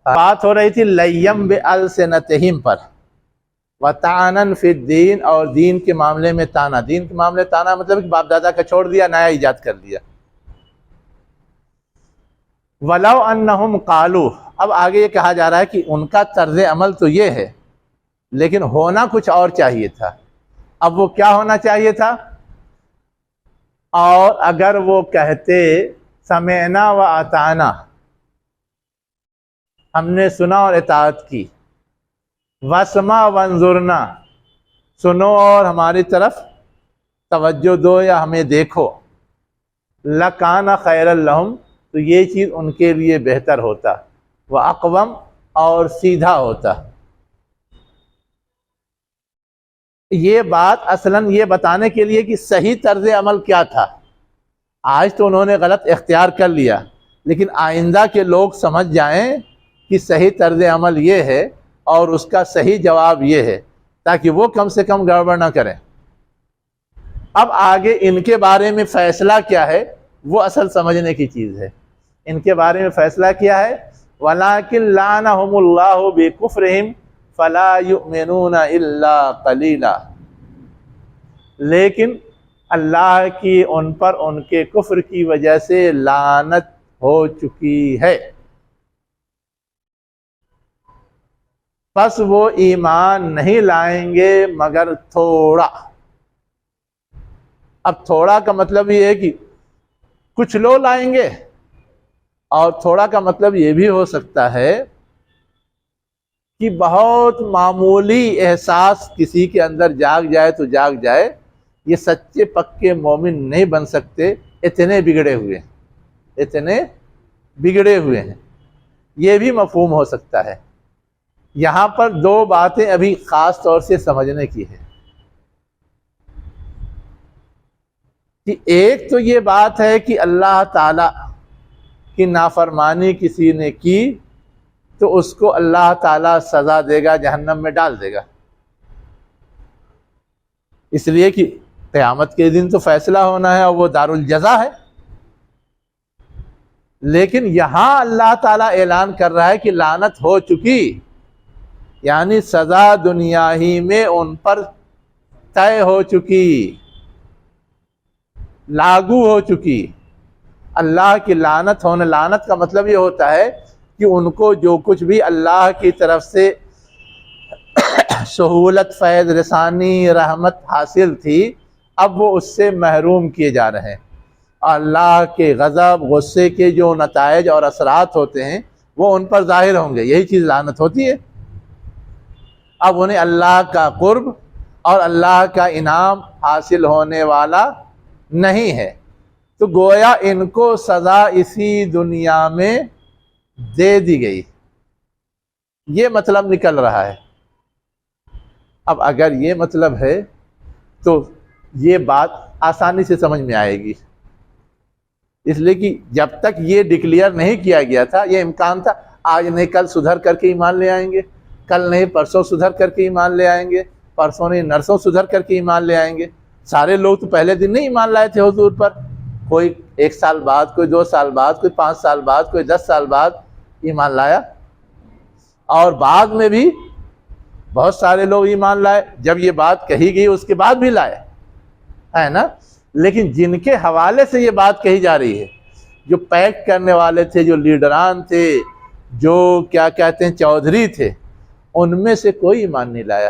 بات ہو رہی تھی لیم بألسنتہم پر، وطعناً فی الدین، اور دین کے معاملے میں تانا۔ دین کے معاملے تانا مطلب کہ باپ دادا کا چھوڑ دیا، نیا ایجاد کر دیا۔ وَلَوْ أَنَّهُمْ قَالُوا، اب آگے یہ کہا جا رہا ہے کہ ان کا طرز عمل تو یہ ہے، لیکن ہونا کچھ اور چاہیے تھا۔ اب وہ کیا ہونا چاہیے تھا؟ اور اگر وہ کہتے سمعنا و اطعنا، ہم نے سنا اور اطاعت کی، واسمع وانظرنا، سنو اور ہماری طرف توجہ دو یا ہمیں دیکھو، لکان خیر لہم، تو یہ چیز ان کے لیے بہتر ہوتا، واقوم، اور سیدھا ہوتا۔ یہ بات اصلاً یہ بتانے کے لیے کہ صحیح طرز عمل کیا تھا۔ آج تو انہوں نے غلط اختیار کر لیا، لیکن آئندہ کے لوگ سمجھ جائیں کہ صحیح طرز عمل یہ ہے اور اس کا صحیح جواب یہ ہے، تاکہ وہ کم سے کم گڑبڑ نہ کریں۔ اب آگے ان کے بارے میں فیصلہ کیا ہے وہ اصل سمجھنے کی چیز ہے۔ ان کے بارے میں فیصلہ کیا ہے؟ وَلَٰكِن لَعَنَهُمُ اللَّهُ بِكُفْرِهِمْ فَلَا يُؤْمِنُونَ إِلَّا قَلِيلًا، لیکن اللہ کی ان پر ان کے کفر کی وجہ سے لعنت ہو چکی ہے، پس وہ ایمان نہیں لائیں گے مگر تھوڑا۔ اب تھوڑا کا مطلب یہ ہے کہ کچھ لوگ لائیں گے، اور تھوڑا کا مطلب یہ بھی ہو سکتا ہے کہ بہت معمولی احساس کسی کے اندر جاگ جائے تو جاگ جائے، یہ سچے پکے مومن نہیں بن سکتے، اتنے بگڑے ہوئے ہیں، اتنے بگڑے ہوئے ہیں، یہ بھی مفہوم ہو سکتا ہے۔ یہاں پر دو باتیں ابھی خاص طور سے سمجھنے کی ہے کہ ایک تو یہ بات ہے کہ اللہ تعالی کی نافرمانی کسی نے کی تو اس کو اللہ تعالی سزا دے گا، جہنم میں ڈال دے گا، اس لیے کہ قیامت کے دن تو فیصلہ ہونا ہے اور وہ دارالجزا ہے۔ لیکن یہاں اللہ تعالیٰ اعلان کر رہا ہے کہ لعنت ہو چکی، یعنی سزا دنیا ہی میں ان پر طے ہو چکی، لاگو ہو چکی۔ اللہ کی لعنت ہونے، لعنت کا مطلب یہ ہوتا ہے کہ ان کو جو کچھ بھی اللہ کی طرف سے سہولت، فیض رسانی، رحمت حاصل تھی، اب وہ اس سے محروم کیے جا رہے ہیں۔ اللہ کے غضب، غصے کے جو نتائج اور اثرات ہوتے ہیں وہ ان پر ظاہر ہوں گے، یہی چیز لعنت ہوتی ہے۔ اب انہیں اللہ کا قرب اور اللہ کا انعام حاصل ہونے والا نہیں ہے، تو گویا ان کو سزا اسی دنیا میں دے دی گئی، یہ مطلب نکل رہا ہے۔ اب اگر یہ مطلب ہے تو یہ بات آسانی سے سمجھ میں آئے گی، اس لیے کہ جب تک یہ ڈکلیئر نہیں کیا گیا تھا، یہ امکان تھا آج نہیں کل سدھر کر کے ایمان لے آئیں گے، کل نہیں پرسوں سدھر کر کے ایمان لے آئیں گے، پرسوں نہیں نرسوں سدھر کر کے ایمان لے آئیں گے۔ سارے لوگ تو پہلے دن نہیں ایمان لائے تھے حضور پر، کوئی 1 سال بعد، کوئی 2 سال بعد، کوئی 5 سال بعد، کوئی 10 سال بعد ایمان لایا، اور بعد میں بھی بہت سارے لوگ ایمان لائے، جب یہ بات کہی گئی اس کے بعد بھی لائے، ہے نا. لیکن جن کے حوالے سے یہ بات کہی جا رہی ہے، جو پیک کرنے والے تھے، جو لیڈران تھے، جو کیا کہتے ہیں چودھری تھے، ان میں سے کوئی ایمان نہیں لایا.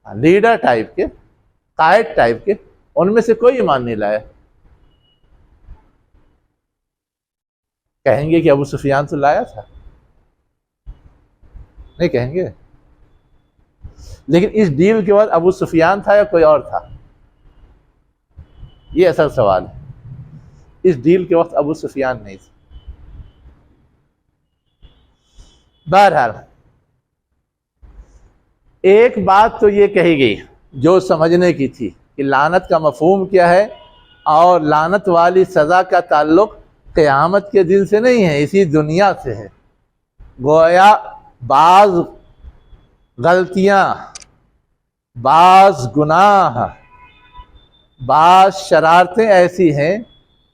لیڈر ٹائپ کے، قائد ٹائپ کے، ان میں سے کوئی ایمان نہیں لایا. کہیں گے کہ ابو سفیان تو لایا تھا؟ نہیں کہیں گے. لیکن اس ڈیل کے بعد ابو سفیان تھا یا کوئی اور تھا؟ یہ اصل سوال ہے. اس ڈیل کے وقت ابو سفیان نہیں تھا. بہرحال ایک بات تو یہ کہی گئی جو سمجھنے کی تھی کہ لعنت کا مفہوم کیا ہے، اور لعنت والی سزا کا تعلق قیامت کے دن سے نہیں ہے، اسی دنیا سے ہے. گویا بعض غلطیاں، بعض گناہ، بعض شرارتیں ایسی ہیں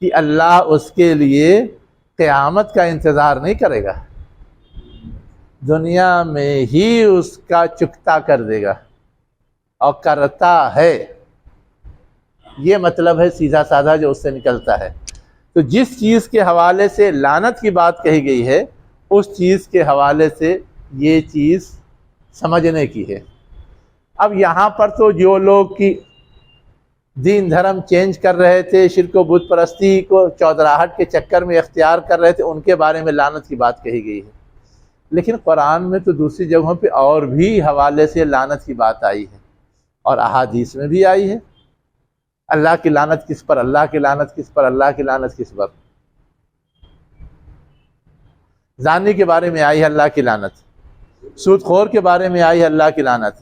کہ اللہ اس کے لیے قیامت کا انتظار نہیں کرے گا، دنیا میں ہی اس کا چکتا کر دے گا، اور کرتا ہے. یہ مطلب ہے سیدھا سادہ جو اس سے نکلتا ہے. تو جس چیز کے حوالے سے لعنت کی بات کہی گئی ہے، اس چیز کے حوالے سے یہ چیز سمجھنے کی ہے. اب یہاں پر تو جو لوگ کی دین دھرم چینج کر رہے تھے، شرک و بت پرستی کو چودراہٹ کے چکر میں اختیار کر رہے تھے، ان کے بارے میں لعنت کی بات کہی گئی ہے. لیکن قرآن میں تو دوسری جگہوں پہ اور بھی حوالے سے لعنت کی بات آئی ہے، اور احادیث میں بھی آئی ہے. اللہ کی لعنت کس پر، اللہ کی لعنت کس پر، اللہ کی لعنت کس پر. زانی کے بارے میں آئی ہے اللہ کی لعنت، سود خور کے بارے میں آئی ہے اللہ کی لعنت،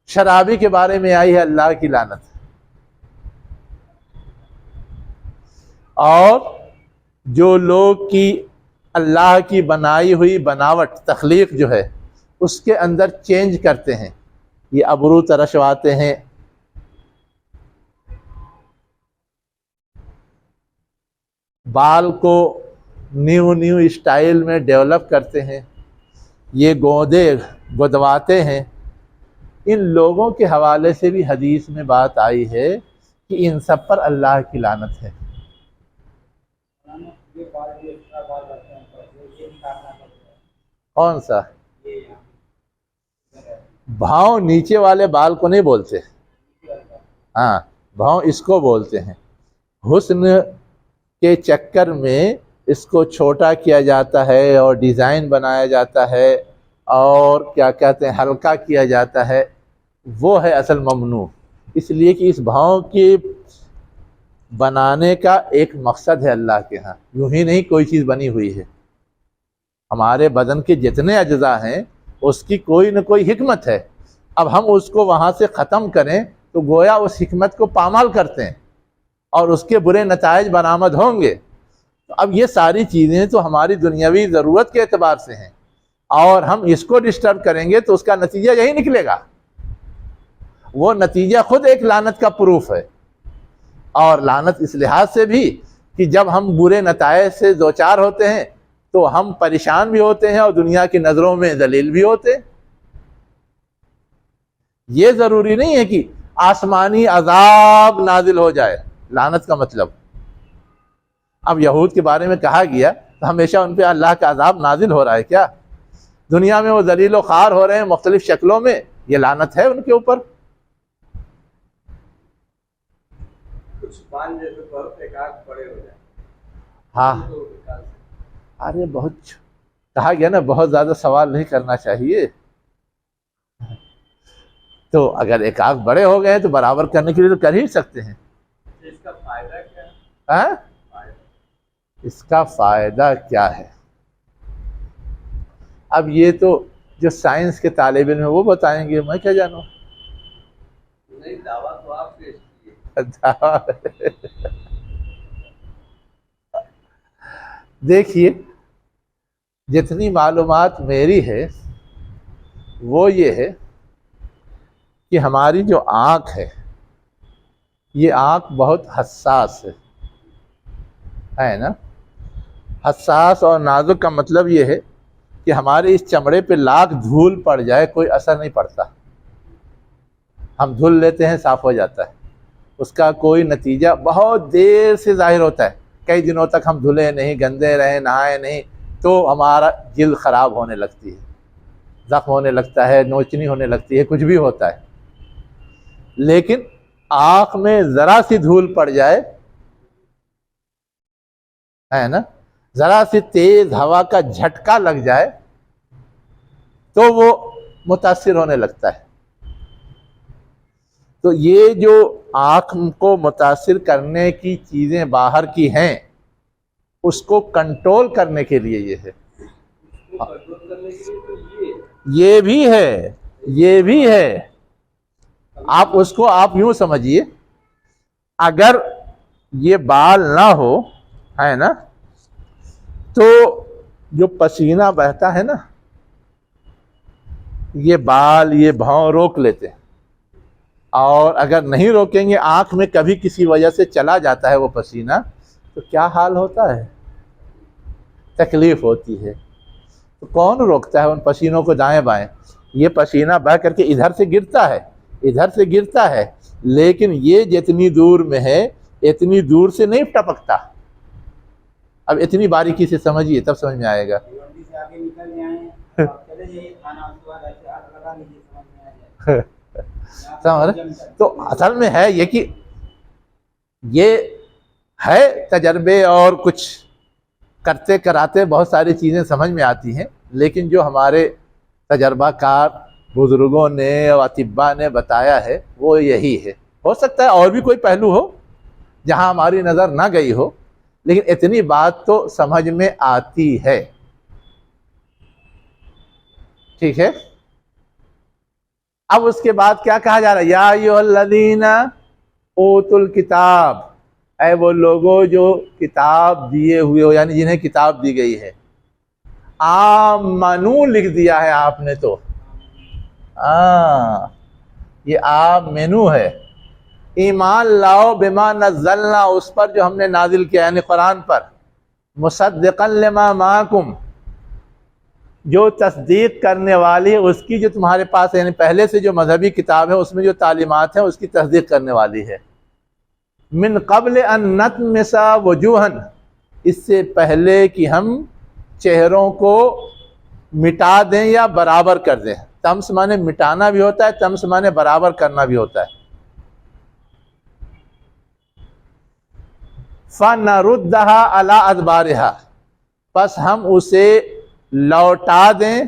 شرابی کے بارے میں آئی ہے اللہ کی لعنت. اور جو لوگ کی اللہ کی بنائی ہوئی بناوٹ، تخلیق جو ہے، اس کے اندر چینج کرتے ہیں، یہ ابرو ترشواتے ہیں، بال کو نیو اسٹائل میں ڈیولپ کرتے ہیں، یہ گودے گدواتے ہیں. ان لوگوں کے حوالے سے بھی حدیث میں بات آئی ہے کہ ان سب پر اللہ کی لعنت ہے. کون سا؟ بھاؤں نیچے والے بال کو نہیں بولتے، ہاں بھاؤں اس کو بولتے ہیں. حسن کے چکر میں اس کو چھوٹا کیا جاتا ہے اور ڈیزائن بنایا جاتا ہے اور کیا کہتے ہیں ہلکا کیا جاتا ہے، وہ ہے اصل ممنوع. اس لیے کہ اس بھاؤں کی بنانے کا ایک مقصد ہے اللہ کے ہاں، یوں ہی نہیں کوئی چیز بنی ہوئی ہے. ہمارے بدن کے جتنے اجزاء ہیں اس کی کوئی نہ کوئی حکمت ہے. اب ہم اس کو وہاں سے ختم کریں تو گویا اس حکمت کو پامال کرتے ہیں اور اس کے برے نتائج برآمد ہوں گے. اب یہ ساری چیزیں تو ہماری دنیاوی ضرورت کے اعتبار سے ہیں، اور ہم اس کو ڈسٹرب کریں گے تو اس کا نتیجہ یہی نکلے گا. وہ نتیجہ خود ایک لعنت کا پروف ہے. اور لعنت اس لحاظ سے بھی کہ جب ہم برے نتائج سے دوچار ہوتے ہیں تو ہم پریشان بھی ہوتے ہیں اور دنیا کی نظروں میں ذلیل بھی ہوتے ہیں. یہ ضروری نہیں ہے کہ آسمانی عذاب نازل ہو جائے لعنت کا مطلب. اب یہود کے بارے میں کہا گیا تو ہمیشہ ان پہ اللہ کا عذاب نازل ہو رہا ہے کیا؟ دنیا میں وہ ذلیل و خوار ہو رہے ہیں مختلف شکلوں میں، یہ لعنت ہے ان کے اوپر. ہاں ارے بہت کہا گیا نا، بہت زیادہ سوال نہیں کرنا چاہیے. تو اگر ایک آنکھ بڑے ہو گئے تو برابر کرنے کے لیے تو کر ہی سکتے ہیں. اس کا فائدہ کیا ہے؟ اس کا فائدہ کیا ہے؟ اب یہ تو جو سائنس کے طالب علم ہیں وہ بتائیں گے، میں کیا جانوں. نہیں، دعویٰ تو آپ پیش کیے. دیکھیے جتنی معلومات میری ہے وہ یہ ہے کہ ہماری جو آنکھ ہے، یہ آنکھ بہت حساس ہے نا. حساس اور نازک کا مطلب یہ ہے کہ ہمارے اس چمڑے پہ لاکھ دھول پڑ جائے کوئی اثر نہیں پڑتا، ہم دھل لیتے ہیں صاف ہو جاتا ہے، اس کا کوئی نتیجہ بہت دیر سے ظاہر ہوتا ہے، کئی دنوں تک ہم دھلے نہیں، گندے رہے، نہائے نہیں، تو ہمارا جلد خراب ہونے لگتی ہے، زخم ہونے لگتا ہے، نوچنی ہونے لگتی ہے، کچھ بھی ہوتا ہے۔ لیکن آنکھ میں ذرا سی دھول پڑ جائے، ہے نا، ذرا سی تیز ہوا کا جھٹکا لگ جائے تو وہ متاثر ہونے لگتا ہے۔ تو یہ جو آنکھ کو متاثر کرنے کی چیزیں باہر کی ہیں، اس کو کنٹرول کرنے کے لیے یہ ہے، کنٹرول کرنے کے لیے تو یہ بھی ہے، یہ بھی ہے۔ آپ اس کو آپ یوں سمجھیے، اگر یہ بال نہ ہو، ہے نا، تو جو پسینہ بہتا ہے نا، یہ بال، یہ بھاؤں روک لیتے ہیں، اور اگر نہیں روکیں گے، آنکھ میں کبھی کسی وجہ سے چلا جاتا ہے وہ پسینہ، تو کیا حال ہوتا ہے؟ تکلیف ہوتی ہے۔ تو کون روکتا ہے ان پسینوں کو دائیں بائیں؟ یہ پسینہ بہہ کر کے ادھر سے گرتا ہے، ادھر سے گرتا ہے، لیکن یہ جتنی دور میں ہے اتنی دور سے نہیں ٹپکتا۔ اب اتنی باریکی سے سمجھیے تب سمجھ میں آئے گا۔ تو اصل میں ہے یہ کہ یہ ہے تجربے، اور کچھ کرتے کراتے بہت ساری چیزیں سمجھ میں آتی ہیں، لیکن جو ہمارے تجربہ کار بزرگوں نے اور اطباء نے بتایا ہے وہ یہی ہے۔ ہو سکتا ہے اور بھی کوئی پہلو ہو جہاں ہماری نظر نہ گئی ہو، لیکن اتنی بات تو سمجھ میں آتی ہے۔ ٹھیک ہے، اب اس کے بعد کیا کہا جا رہا ہے؟ یا ایھا الذین اوتوا الکتاب، اے وہ لوگوں جو کتاب دیے ہوئے ہو، یعنی جنہیں کتاب دی گئی ہے۔ آمنو لکھ دیا ہے آپ نے تو، یہ آمنو ہے، ایمان لاؤ بما نزلنا، اس پر جو ہم نے نازل کیا، یعنی قرآن پر، مصدقا لما معکم، جو تصدیق کرنے والی ہے اس کی جو تمہارے پاس ہے، یعنی پہلے سے جو مذہبی کتاب ہے اس میں جو تعلیمات ہیں اس کی تصدیق کرنے والی ہے۔ من قبل ان نطمس وجوہا، اس سے پہلے کہ ہم چہروں کو مٹا دیں یا برابر کر دیں۔ طمس مانے مٹانا بھی ہوتا ہے، طمس مانے برابر کرنا بھی ہوتا ہے۔ فَنَرُدَّهَا عَلَىٰ أَدْبَارِهَا، پس ہم اسے لوٹا دیں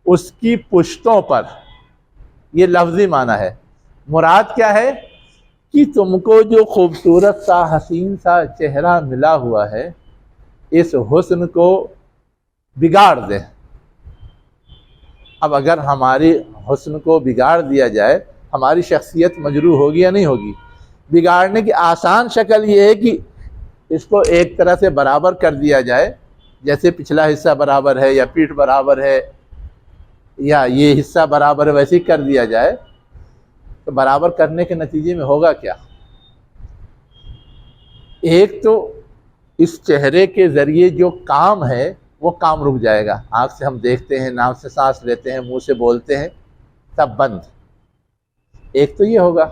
اس کی پشتوں پر۔ یہ لفظی معنی ہے۔ مراد کیا ہے کہ تم کو جو خوبصورت سا حسین سا چہرہ ملا ہوا ہے، اس حسن کو بگاڑ دیں۔ اب اگر ہماری حسن کو بگاڑ دیا جائے، ہماری شخصیت مجروح ہوگی یا نہیں ہوگی؟ بگاڑنے کی آسان شکل یہ ہے کہ اس کو ایک طرح سے برابر کر دیا جائے، جیسے پچھلا حصہ برابر ہے یا پیٹھ برابر ہے یا یہ حصہ برابر ہے، ویسے ہی کر دیا جائے۔ تو برابر کرنے کے نتیجے میں ہوگا کیا؟ ایک تو اس چہرے کے ذریعے جو کام ہے وہ کام رک جائے گا، آنکھ سے ہم دیکھتے ہیں، ناک سے سانس لیتے ہیں، منہ سے بولتے ہیں، سب بند۔ ایک تو یہ ہوگا۔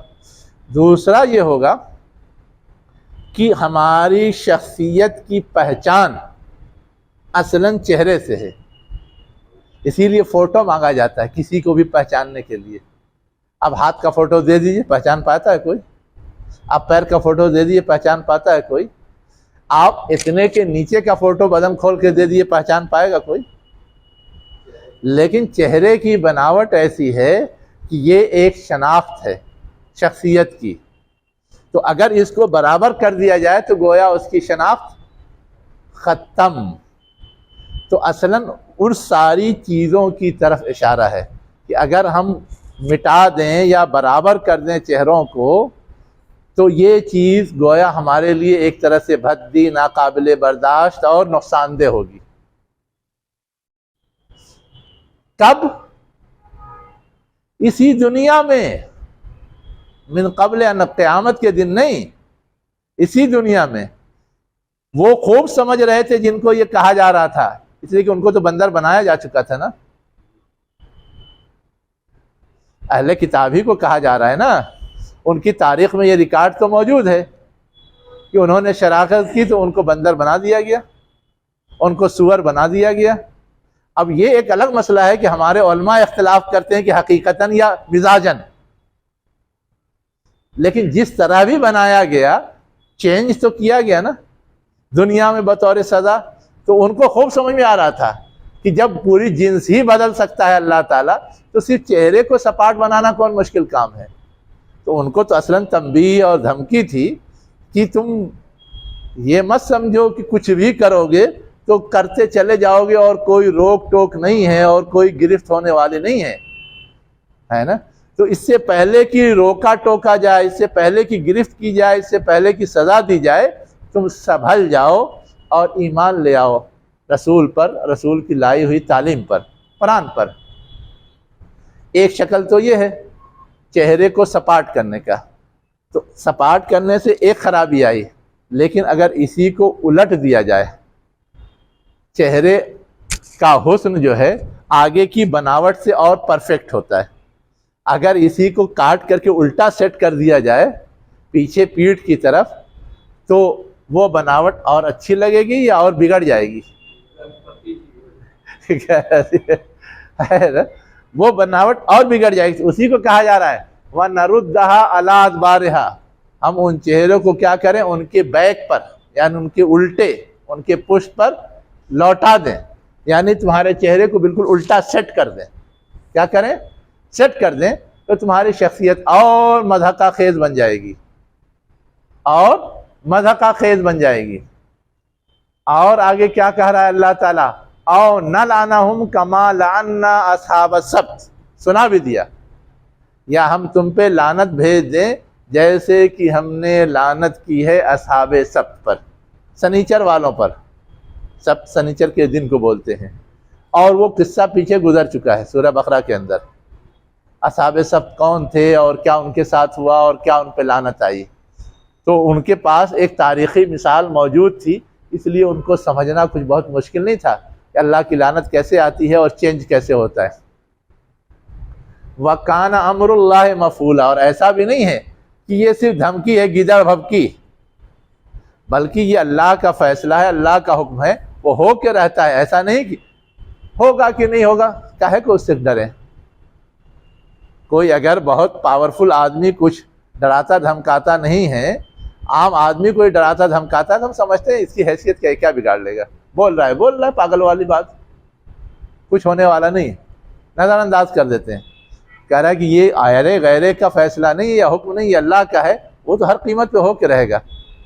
دوسرا یہ ہوگا کہ ہماری شخصیت کی پہچان اصلاً چہرے سے ہے، اسی لیے فوٹو مانگا جاتا ہے کسی کو بھی پہچاننے کے لیے۔ اب ہاتھ کا فوٹو دے دیجئے، پہچان پاتا ہے کوئی؟ اب پیر کا فوٹو دے دیجئے، پہچان پاتا ہے کوئی؟ آپ اتنے کے نیچے کا فوٹو بدن کھول کے دے دیجئے، پہچان پائے گا کوئی؟ لیکن چہرے کی بناوٹ ایسی ہے کہ یہ ایک شناخت ہے شخصیت کی، تو اگر اس کو برابر کر دیا جائے تو گویا اس کی شناخت ختم۔ تو اصلاً ان ساری چیزوں کی طرف اشارہ ہے کہ اگر ہم مٹا دیں یا برابر کر دیں چہروں کو، تو یہ چیز گویا ہمارے لیے ایک طرح سے بھدی، ناقابل برداشت اور نقصان دہ ہوگی۔ کب؟ اسی دنیا میں، من قبل ان، قیامت کے دن نہیں، اسی دنیا میں۔ وہ خوب سمجھ رہے تھے جن کو یہ کہا جا رہا تھا اس لیے کہ ان کو تو بندر بنایا جا چکا تھا نا. اہل کتاب ہی کو کہا جا رہا ہے نا, ان کی تاریخ میں یہ ریکارڈ تو موجود ہے کہ انہوں نے شراکت کی تو ان کو بندر بنا دیا گیا, ان کو سور بنا دیا گیا. اب یہ ایک الگ مسئلہ ہے کہ ہمارے علماء اختلاف کرتے ہیں کہ حقیقتاً یا مزاجن, لیکن جس طرح بھی بنایا گیا چینج تو کیا گیا نا دنیا میں بطور سزا. تو ان کو خوب سمجھ میں آ رہا تھا کہ جب پوری جنس ہی بدل سکتا ہے اللہ تعالیٰ, تو صرف چہرے کو سپاٹ بنانا کون مشکل کام ہے. تو ان کو تو اصلاً تنبیہ اور دھمکی تھی کہ تم یہ مت سمجھو کہ کچھ بھی کرو گے تو کرتے چلے جاؤ گے اور کوئی روک ٹوک نہیں ہے اور کوئی گرفت ہونے والے نہیں ہے, ہے نا. تو اس سے پہلے کہ روکا ٹوکا جائے, اس سے پہلے کہ گرفت کی جائے, اس سے پہلے کہ سزا دی جائے, تم سنبھل جاؤ اور ایمان لے آؤ رسول پر, رسول کی لائی ہوئی تعلیم پر, قرآن پر. ایک شکل تو یہ ہے چہرے کو سپاٹ کرنے کا. تو سپاٹ کرنے سے ایک خرابی آئی, لیکن اگر اسی کو الٹ دیا جائے, چہرے کا حسن جو ہے آگے کی بناوٹ سے اور پرفیکٹ ہوتا ہے. اگر اسی کو کاٹ کر کے الٹا سیٹ کر دیا جائے پیچھے پیٹھ کی طرف, تو وہ بناوٹ اور اچھی لگے گی یا اور بگڑ جائے گی؟ وہ بناوٹ اور بگڑ جائے گی. اسی کو کہا جا رہا ہے وَنَرُدَّهَا عَلَىٰ أَدْبَارِهَا, ہم ان چہروں کو کیا کریں, ان کے بیک پر یعنی ان کے الٹے, ان کے پشت پر لوٹا دیں, یعنی تمہارے چہرے کو بالکل الٹا سیٹ کر دیں. کیا کریں؟ سیٹ کر دیں, تو تمہاری شخصیت اور مضحکہ خیز بن جائے گی, اور مضحکہ خیز بن جائے گی. اور آگے کیا کہہ رہا ہے اللہ تعالیٰ, او نلعنہم کما لعنا اصحاب السبت, سنا بھی دیا, یا ہم تم پہ لعنت بھیج دیں جیسے کہ ہم نے لعنت کی ہے اصحاب سبت پر, سنیچر والوں پر. سبت سنیچر کے دن کو بولتے ہیں, اور وہ قصہ پیچھے گزر چکا ہے سورہ بقرہ کے اندر. اصحاب سبت کون تھے اور کیا ان کے ساتھ ہوا اور کیا ان پہ لعنت آئی. تو ان کے پاس ایک تاریخی مثال موجود تھی, اس لیے ان کو سمجھنا کچھ بہت مشکل نہیں تھا کہ اللہ کی لعنت کیسے آتی ہے اور چینج کیسے ہوتا ہے. وَكَانَ أَمْرُ اللَّهِ مَفْعُولًا, اور ایسا بھی نہیں ہے کہ یہ صرف دھمکی ہے گیدڑ بھبکی, بلکہ یہ اللہ کا فیصلہ ہے, اللہ کا حکم ہے, وہ ہو کے رہتا ہے. ایسا نہیں کہ ہوگا کہ نہیں ہوگا, کاہے کو اس سے ڈرے. کوئی اگر بہت پاورفل آدمی کچھ ڈراتا دھمکاتا نہیں ہے, عام آدمی کوئی ڈراتا دھمکاتا ہے تو ہم سمجھتے ہیں اس کی حیثیت کیا بگاڑ لے گا, بول رہا ہے پاگل والی بات, کچھ ہونے والا نہیں, نظر انداز کر دیتے ہیں. کہہ رہا ہے کہ یہ آئرے غیرے کا فیصلہ نہیں ہے یا حکم نہیں, یہ اللہ کا ہے, وہ تو ہر قیمت پہ ہو کے رہے گا,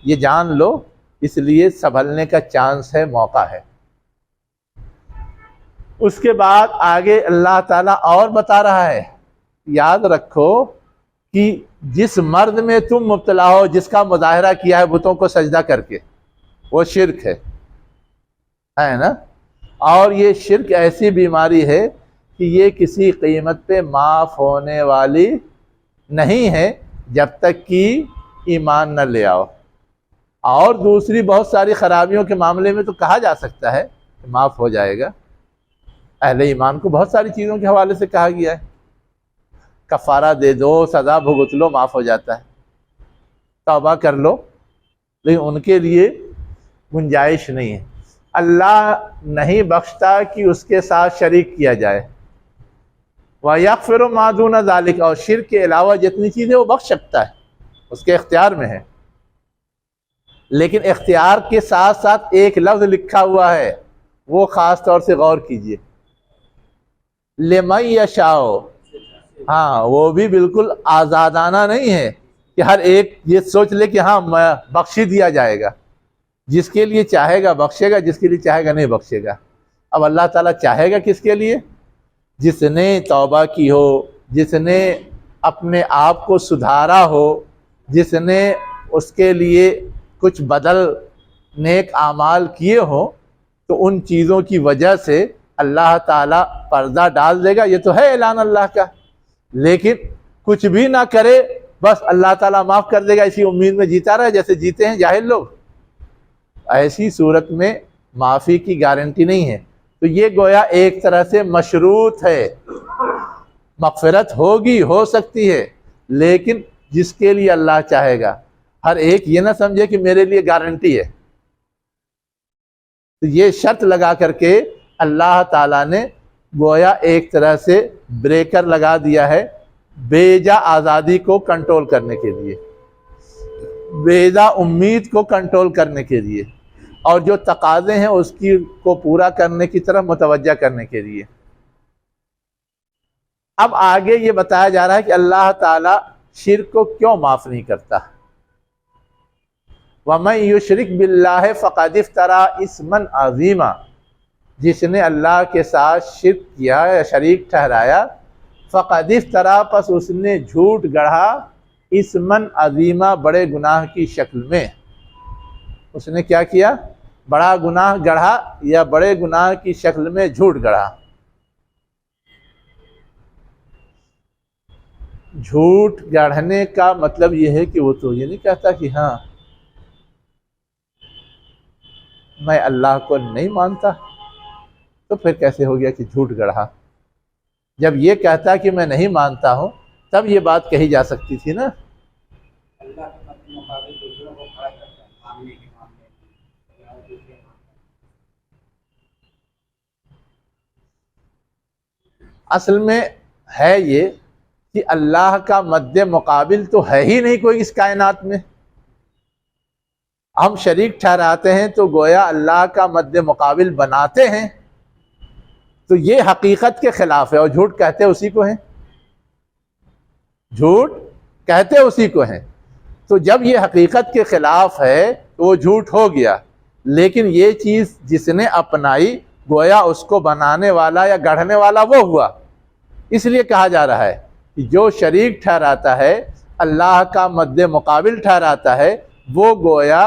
یہ جان لو. اس لیے سنبھلنے کا چانس ہے, موقع ہے. اس کے بعد آگے اللہ تعالیٰ اور بتا رہا ہے, یاد رکھو کہ جس مرد میں تم مبتلا ہو, جس کا مظاہرہ کیا ہے بتوں کو سجدہ کر کے, وہ شرک ہے نا. اور یہ شرک ایسی بیماری ہے کہ یہ کسی قیمت پہ معاف ہونے والی نہیں ہے جب تک کہ ایمان نہ لے آؤ. اور دوسری بہت ساری خرابیوں کے معاملے میں تو کہا جا سکتا ہے کہ معاف ہو جائے گا. اہل ایمان کو بہت ساری چیزوں کے حوالے سے کہا گیا ہے, کفارہ دے دو, سزا بھگت لو, معاف ہو جاتا ہے, توبہ کر لو, لیکن ان کے لیے گنجائش نہیں ہے. اللہ نہیں بخشتا کہ اس کے ساتھ شریک کیا جائے. وَيَغْفِرُ مَا دُونَ ذَلِكَ, اور شرک کے علاوہ جتنی چیزیں وہ بخش سکتا ہے, اس کے اختیار میں ہے. لیکن اختیار کے ساتھ ساتھ ایک لفظ لکھا ہوا ہے, وہ خاص طور سے غور کیجئے, لِمَن يَشَاءُ. ہاں, وہ بھی بالکل آزادانہ نہیں ہے کہ ہر ایک یہ سوچ لے کہ ہاں بخشی دیا جائے گا. جس کے لیے چاہے گا بخشے گا, جس کے لیے چاہے گا نہیں بخشے گا. اب اللہ تعالیٰ چاہے گا کس کے لیے؟ جس نے توبہ کی ہو, جس نے اپنے آپ کو سدھارا ہو, جس نے اس کے لیے کچھ بدل نیک اعمال کیے ہوں, تو ان چیزوں کی وجہ سے اللہ تعالیٰ پردہ ڈال دے گا. یہ تو ہے اعلان اللہ کا, لیکن کچھ بھی نہ کرے بس اللہ تعالیٰ معاف کر دے گا اسی امید میں جیتا رہے جیسے جیتے ہیں جاہل لوگ. ایسی صورت میں معافی کی گارنٹی نہیں ہے. تو یہ گویا ایک طرح سے مشروط ہے، مغفرت ہوگی، ہو سکتی ہے، لیکن جس کے لیے اللہ چاہے گا۔ ہر ایک یہ نہ سمجھے کہ میرے لیے گارنٹی ہے۔ تو یہ شرط لگا کر کے اللہ تعالیٰ نے گویا ایک طرح سے بریکر لگا دیا ہے بیجا آزادی کو کنٹرول کرنے کے لیے، بیجا امید کو کنٹرول کرنے کے لیے، اور جو تقاضے ہیں اس کی کو پورا کرنے کی طرف متوجہ کرنے کے لیے۔ اب آگے یہ بتایا جا رہا ہے کہ اللہ تعالیٰ شرک کو کیوں معاف نہیں کرتا۔ وَمَن يُشْرِكْ بِاللَّهِ فَقَدِ افْتَرَىٰ اِثْمًا عَظِيمًا، جس نے اللہ کے ساتھ شرک کیا یا شریک ٹھہرایا، فَقَدِ افْتَرَىٰ، پس اس نے جھوٹ گڑھا، اِثْمًا عَظِيمًا، بڑے گناہ کی شکل میں۔ اس نے کیا کیا؟ بڑا گناہ گڑھا یا بڑے گناہ کی شکل میں جھوٹ گڑھا۔ جھوٹ گڑھنے کا مطلب یہ ہے کہ وہ تو یہ نہیں کہتا کہ ہاں میں اللہ کو نہیں مانتا، تو پھر کیسے ہو گیا کہ جھوٹ گڑھا؟ جب یہ کہتا کہ میں نہیں مانتا ہوں تب یہ بات کہی جا سکتی تھی نا۔ اللہ کے مقابل دوسروں کو کھڑا کرتا ہے ماننے کے معاملے میں۔ اصل میں ہے یہ کہ اللہ کا مد مقابل تو ہے ہی نہیں کوئی اس کائنات میں۔ ہم شریک ٹھہراتے ہیں تو گویا اللہ کا مد مقابل بناتے ہیں، تو یہ حقیقت کے خلاف ہے، اور جھوٹ کہتے اسی کو ہیں، جھوٹ کہتے اسی کو ہیں۔ تو جب یہ حقیقت کے خلاف ہے تو وہ جھوٹ ہو گیا، لیکن یہ چیز جس نے اپنائی گویا اس کو بنانے والا یا گڑھنے والا وہ ہوا۔ اس لیے کہا جا رہا ہے کہ جو شریک ٹھہراتا ہے، اللہ کا مد مقابل ٹھہراتا ہے، وہ گویا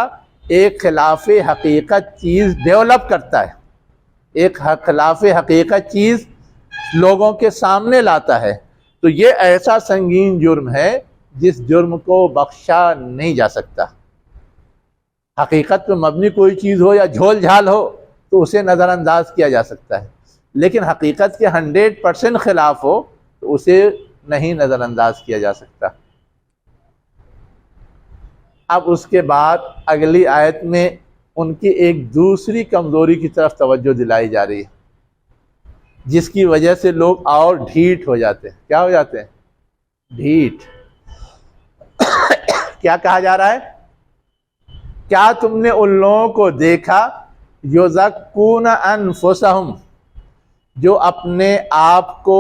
ایک خلاف حقیقت چیز ڈیولپ کرتا ہے، ایک خلاف حقیقت چیز لوگوں کے سامنے لاتا ہے۔ تو یہ ایسا سنگین جرم ہے جس جرم کو بخشا نہیں جا سکتا۔ حقیقت پہ مبنی کوئی چیز ہو یا جھول جھال ہو تو اسے نظر انداز کیا جا سکتا ہے، لیکن حقیقت کے 100% خلاف ہو تو اسے نہیں نظر انداز کیا جا سکتا۔ اب اس کے بعد اگلی آیت میں ان کی ایک دوسری کمزوری کی طرف توجہ دلائی جا رہی ہے، جس کی وجہ سے لوگ اور ڈھیٹ ہو جاتے ہیں۔ کیا ہو جاتے ہیں؟ ڈھیٹ۔ کیا کہا جا رہا ہے؟ کیا تم نے ان لوگوں کو دیکھا یزکون انفسہم، جو اپنے آپ کو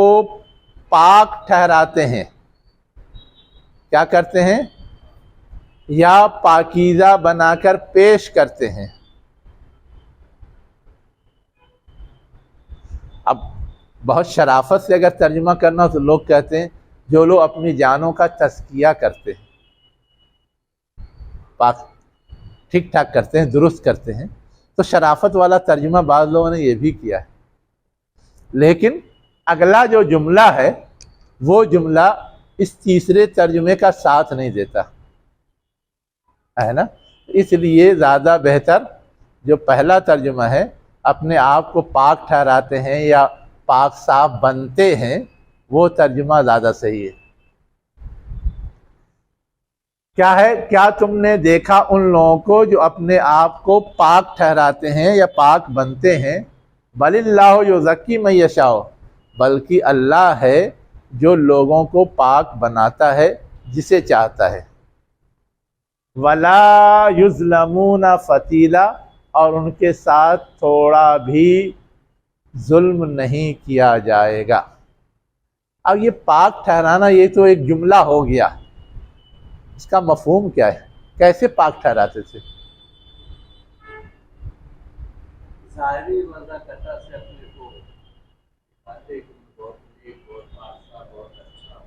پاک ٹھہراتے ہیں؟ کیا کرتے ہیں؟ یا پاکیزہ بنا کر پیش کرتے ہیں۔ اب بہت شرافت سے اگر ترجمہ کرنا ہو تو لوگ کہتے ہیں جو لوگ اپنی جانوں کا تزکیہ کرتے ہیں، پاک ٹھیک ٹھاک کرتے ہیں، درست کرتے ہیں، تو شرافت والا ترجمہ بعض لوگوں نے یہ بھی کیا ہے، لیکن اگلا جو جملہ ہے وہ جملہ اس تیسرے ترجمے کا ساتھ نہیں دیتا ہے نا۔ اس لیے زیادہ بہتر جو پہلا ترجمہ ہے، اپنے آپ کو پاک ٹھہراتے ہیں یا پاک صاف بنتے ہیں، وہ ترجمہ زیادہ صحیح ہے۔ کیا ہے؟ کیا تم نے دیکھا ان لوگوں کو جو اپنے آپ کو پاک ٹھہراتے ہیں یا پاک بنتے ہیں؟ بل اللہ یزکی من یشاء، بلکہ اللہ ہے جو لوگوں کو پاک بناتا ہے جسے چاہتا ہے۔ ولا یظلمون فتیلا، اور ان کے ساتھ تھوڑا بھی ظلم نہیں کیا جائے گا۔ اب یہ پاک ٹھہرانا یہ تو ایک جملہ ہو گیا، اس کا مفہوم کیا ہے؟ کیسے پاک ٹھہراتے تھے؟ ظاہری وضاحت سے اپنے کو باتیں بہت نیک، بہت پاک، بہت اچھا۔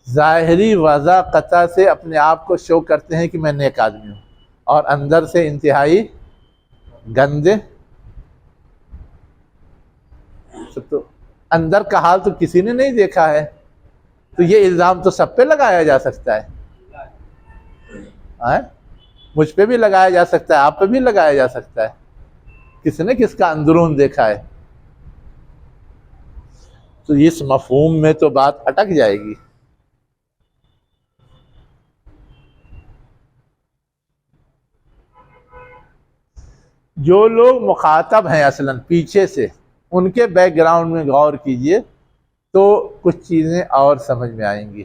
ظاہری وضع قطع سے اپنے آپ کو شو کرتے ہیں کہ میں نیک آدمی ہوں، اور اندر سے انتہائی گندے۔ تو اندر کا حال تو کسی نے نہیں دیکھا ہے، تو یہ الزام تو سب پہ لگایا جا سکتا ہے، مجھ پہ بھی لگایا جا سکتا ہے، آپ پہ بھی لگایا جا سکتا ہے۔ کس نے کس کا اندرون دیکھا ہے؟ تو اس مفہوم میں تو بات اٹک جائے گی۔ جو لوگ مخاطب ہیں اصلاً پیچھے سے، ان کے بیک گراؤنڈ میں غور کیجئے تو کچھ چیزیں اور سمجھ میں آئیں گی۔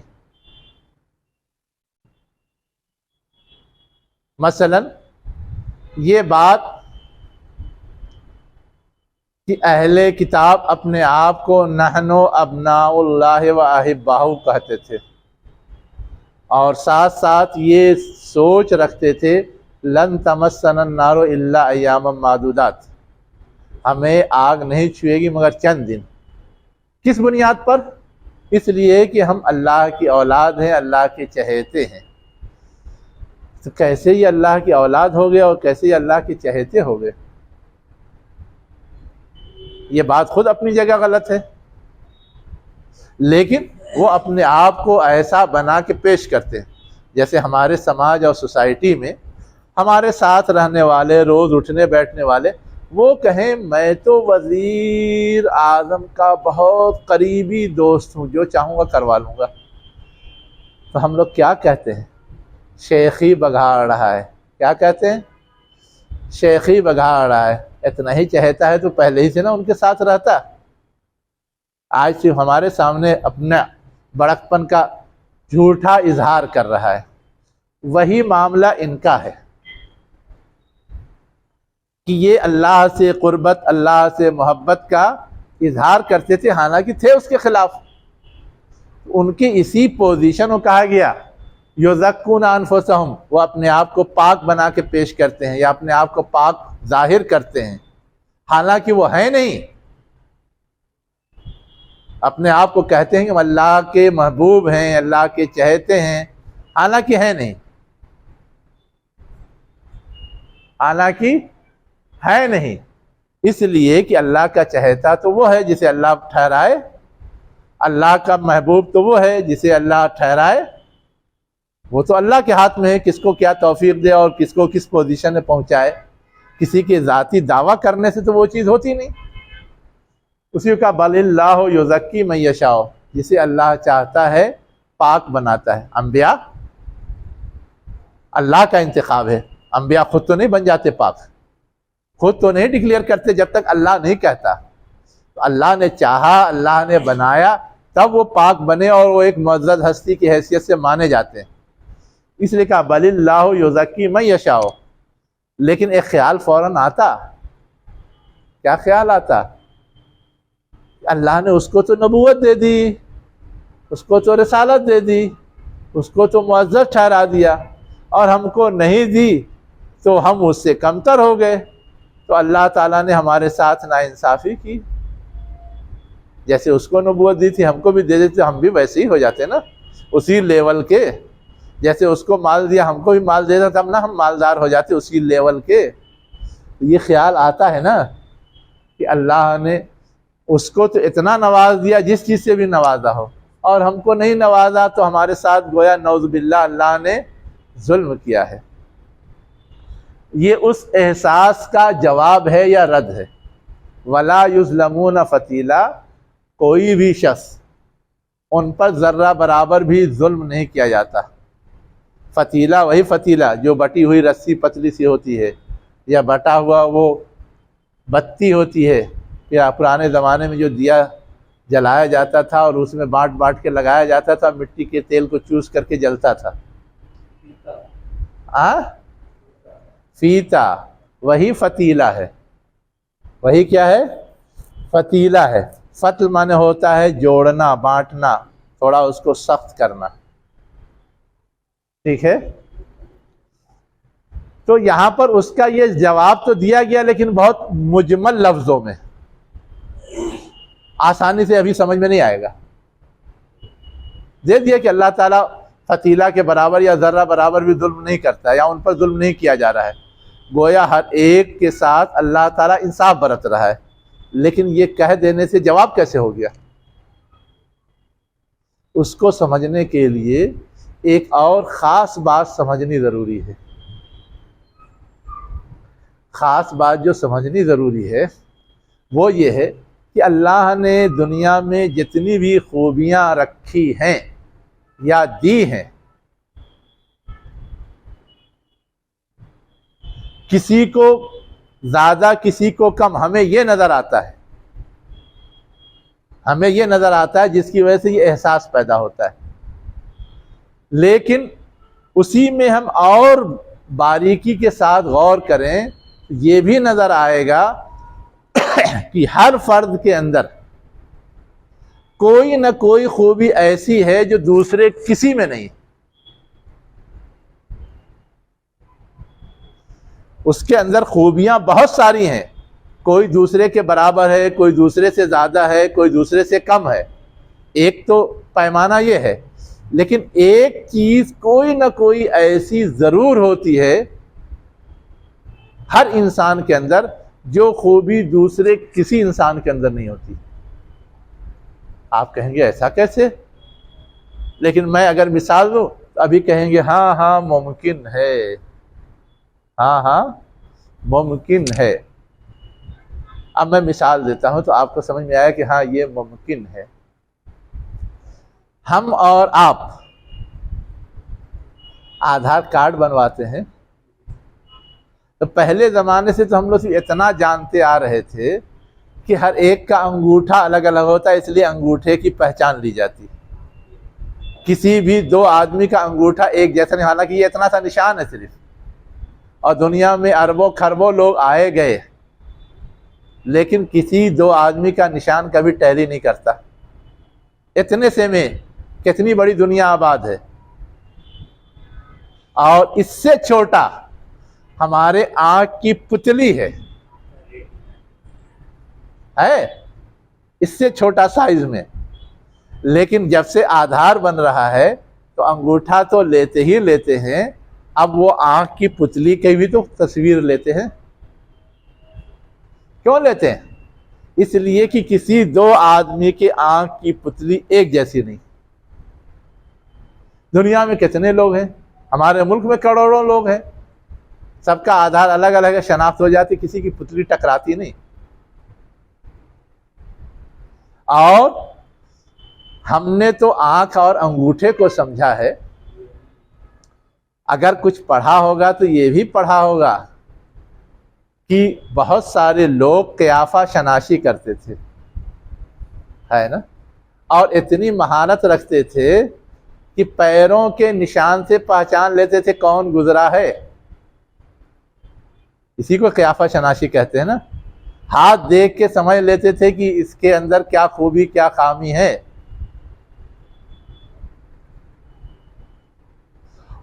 مثلا یہ بات کہ اہل کتاب اپنے آپ کو نحنو ابناء اللہ و احباہ کہتے تھے، اور ساتھ ساتھ یہ سوچ رکھتے تھے لن تمسنا النار الا ایاما معدودات، ہمیں آگ نہیں چھوئے گی مگر چند دن۔ کس بنیاد پر؟ اس لیے کہ ہم اللہ کی اولاد ہیں، اللہ کے چہیتے ہیں۔ تو کیسے یہ اللہ کی اولاد ہو گئے اور کیسے یہ اللہ کے چہیتے ہو گئے؟ یہ بات خود اپنی جگہ غلط ہے، لیکن وہ اپنے آپ کو ایسا بنا کے پیش کرتے ہیں جیسے ہمارے سماج اور سوسائٹی میں ہمارے ساتھ رہنے والے، روز اٹھنے بیٹھنے والے، وہ کہیں میں تو وزیر اعظم کا بہت قریبی دوست ہوں، جو چاہوں گا کروا لوں گا۔ تو ہم لوگ کیا کہتے ہیں؟ شیخی بگاڑ رہا ہے۔ کیا کہتے ہیں؟ شیخی بگاڑ رہا ہے۔ اتنا ہی چہتا ہے تو پہلے ہی سے نا ان کے ساتھ رہتا۔ آج صرف ہمارے سامنے اپنا بڑکپن کا جھوٹا اظہار کر رہا ہے۔ وہی معاملہ ان کا ہے کہ یہ اللہ سے قربت، اللہ سے محبت کا اظہار کرتے تھے، حالانکہ تھے اس کے خلاف۔ ان کی اسی پوزیشن کو کہا گیا یزکون انفسہم، وہ اپنے آپ کو پاک بنا کے پیش کرتے ہیں یا اپنے آپ کو پاک ظاہر کرتے ہیں، حالانکہ وہ ہیں نہیں۔ اپنے آپ کو کہتے ہیں کہ ہم اللہ کے محبوب ہیں، اللہ کے چہیتے ہیں، حالانکہ ہے نہیں، حالانکہ ہے نہیں۔ اس لیے کہ اللہ کا چہیتا تو وہ ہے جسے اللہ ٹھہرائے، اللہ کا محبوب تو وہ ہے جسے اللہ ٹھہرائے۔ وہ تو اللہ کے ہاتھ میں ہے کس کو کیا توفیق دے اور کس کو کس پوزیشن میں پہنچائے۔ کسی کے ذاتی دعویٰ کرنے سے تو وہ چیز ہوتی نہیں۔ اسی کا بل اللہ یزکی من یشاء، جسے اللہ چاہتا ہے پاک بناتا ہے۔ انبیاء اللہ کا انتخاب ہے، انبیاء خود تو نہیں بن جاتے پاک، خود تو نہیں ڈکلیئر کرتے جب تک اللہ نہیں کہتا۔ تو اللہ نے چاہا، اللہ نے بنایا، تب وہ پاک بنے اور وہ ایک معزز ہستی کی حیثیت سے مانے جاتے ہیں۔ اس لیے کہا بل اللہ یزکی من یشاء۔ لیکن ایک خیال فوراً آتا، کیا خیال آتا؟ اللہ نے اس کو تو نبوت دے دی، اس کو تو رسالت دے دی، اس کو تو معزز ٹھہرا دیا، اور ہم کو نہیں دی تو ہم اس سے کمتر ہو گئے۔ تو اللہ تعالیٰ نے ہمارے ساتھ ناانصافی کی، جیسے اس کو نبوت دی تھی ہم کو بھی دے دیتے، ہم بھی ویسے ہی ہو جاتے نا، اسی لیول کے۔ جیسے اس کو مال دیا ہم کو بھی مال دیتا تب نہ ہم مالدار ہو جاتے اسی لیول کے۔ یہ خیال آتا ہے نا کہ اللہ نے اس کو تو اتنا نواز دیا جس چیز سے بھی نوازا ہو، اور ہم کو نہیں نوازا تو ہمارے ساتھ گویا نعوذ باللہ اللہ نے ظلم کیا ہے۔ یہ اس احساس کا جواب ہے یا رد ہے؟ ولا یظلمون فتیلا، کوئی بھی شخص ان پر ذرہ برابر بھی ظلم نہیں کیا جاتا۔ فتیلہ وہی فتیلہ جو بٹی ہوئی رسی پتلی سی ہوتی ہے، یا بٹا ہوا وہ بتی ہوتی ہے، یا پرانے زمانے میں جو دیا جلایا جاتا تھا اور اس میں بانٹ بانٹ کے لگایا جاتا تھا، مٹی کے تیل کو چوس کر کے جلتا تھا۔ فیتا، وہی فتیلہ ہے۔ وہی کیا ہے؟ فتیلہ ہے۔ فتل معنی ہوتا ہے جوڑنا، بانٹنا، تھوڑا اس کو سخت کرنا، ٹھیک ہے؟ تو یہاں پر اس کا یہ جواب تو دیا گیا لیکن بہت مجمل لفظوں میں، آسانی سے ابھی سمجھ میں نہیں آئے گا۔ دے دیا کہ اللہ تعالیٰ فتیلہ کے برابر یا ذرہ برابر بھی ظلم نہیں کرتا ہے، یا ان پر ظلم نہیں کیا جا رہا ہے، گویا ہر ایک کے ساتھ اللہ تعالیٰ انصاف برت رہا ہے۔ لیکن یہ کہہ دینے سے جواب کیسے ہو گیا؟ اس کو سمجھنے کے لیے ایک اور خاص بات سمجھنی ضروری ہے۔ خاص بات جو سمجھنی ضروری ہے وہ یہ ہے کہ اللہ نے دنیا میں جتنی بھی خوبیاں رکھی ہیں یا دی ہیں، کسی کو زیادہ کسی کو کم، ہمیں یہ نظر آتا ہے، ہمیں یہ نظر آتا ہے، جس کی وجہ سے یہ احساس پیدا ہوتا ہے۔ لیکن اسی میں ہم اور باریکی کے ساتھ غور کریں، یہ بھی نظر آئے گا کہ ہر فرد کے اندر کوئی نہ کوئی خوبی ایسی ہے جو دوسرے کسی میں نہیں، اس کے اندر خوبیاں بہت ساری ہیں، کوئی دوسرے کے برابر ہے، کوئی دوسرے سے زیادہ ہے، کوئی دوسرے سے کم ہے، ایک تو پیمانہ یہ ہے، لیکن ایک چیز کوئی نہ کوئی ایسی ضرور ہوتی ہے ہر انسان کے اندر جو خوبی دوسرے کسی انسان کے اندر نہیں ہوتی۔ آپ کہیں گے ایسا کیسے؟ لیکن میں اگر مثال دوں تو ابھی کہیں گے ہاں ہاں ممکن ہے، ہاں ہاں ممکن ہے۔ اب میں مثال دیتا ہوں تو آپ کو سمجھ میں آیا کہ ہاں یہ ممکن ہے۔ ہم اور آپ آدھار کارڈ بنواتے ہیں تو پہلے زمانے سے تو ہم لوگ اتنا جانتے آ رہے تھے کہ ہر ایک کا انگوٹھا الگ الگ ہوتا ہے، اس لیے انگوٹھے کی پہچان لی جاتی۔ کسی بھی دو آدمی کا انگوٹھا ایک جیسا نہیں، حالانکہ یہ اتنا سا نشان ہے صرف، اور دنیا میں اربوں کھربوں لوگ آئے گئے، لیکن کسی دو آدمی کا نشان کبھی ٹیلی نہیں کرتا۔ اتنے سے میں کتنی بڑی دنیا آباد ہے، اور اس سے چھوٹا ہمارے آنکھ کی پتلی ہے، اس سے چھوٹا سائز میں۔ لیکن جب سے آدھار بن رہا ہے تو انگوٹھا تو لیتے ہی لیتے ہیں، اب وہ آنکھ کی پتلی کی بھی تو تصویر لیتے ہیں۔ کیوں لیتے ہیں؟ اس لیے کہ کسی دو آدمی کی آنکھ کی پتلی ایک جیسی نہیں۔ دنیا میں کتنے لوگ ہیں، ہمارے ملک میں کروڑوں لوگ ہیں، سب کا آدھار الگ الگ ہے، شناخت ہو جاتی، کسی کی پتلی ٹکراتی نہیں۔ اور ہم نے تو آنکھ اور انگوٹھے کو سمجھا ہے، اگر کچھ پڑھا ہوگا تو یہ بھی پڑھا ہوگا کہ بہت سارے لوگ قیافہ شناسی کرتے تھے، ہے نا، اور اتنی مہارت رکھتے تھے کہ پیروں کے نشان سے پہچان لیتے تھے کون گزرا ہے۔ اسی کو قیافہ شناسی کہتے ہیں نا۔ ہاتھ دیکھ کے سمجھ لیتے تھے کہ اس کے اندر کیا خوبی کیا خامی ہے۔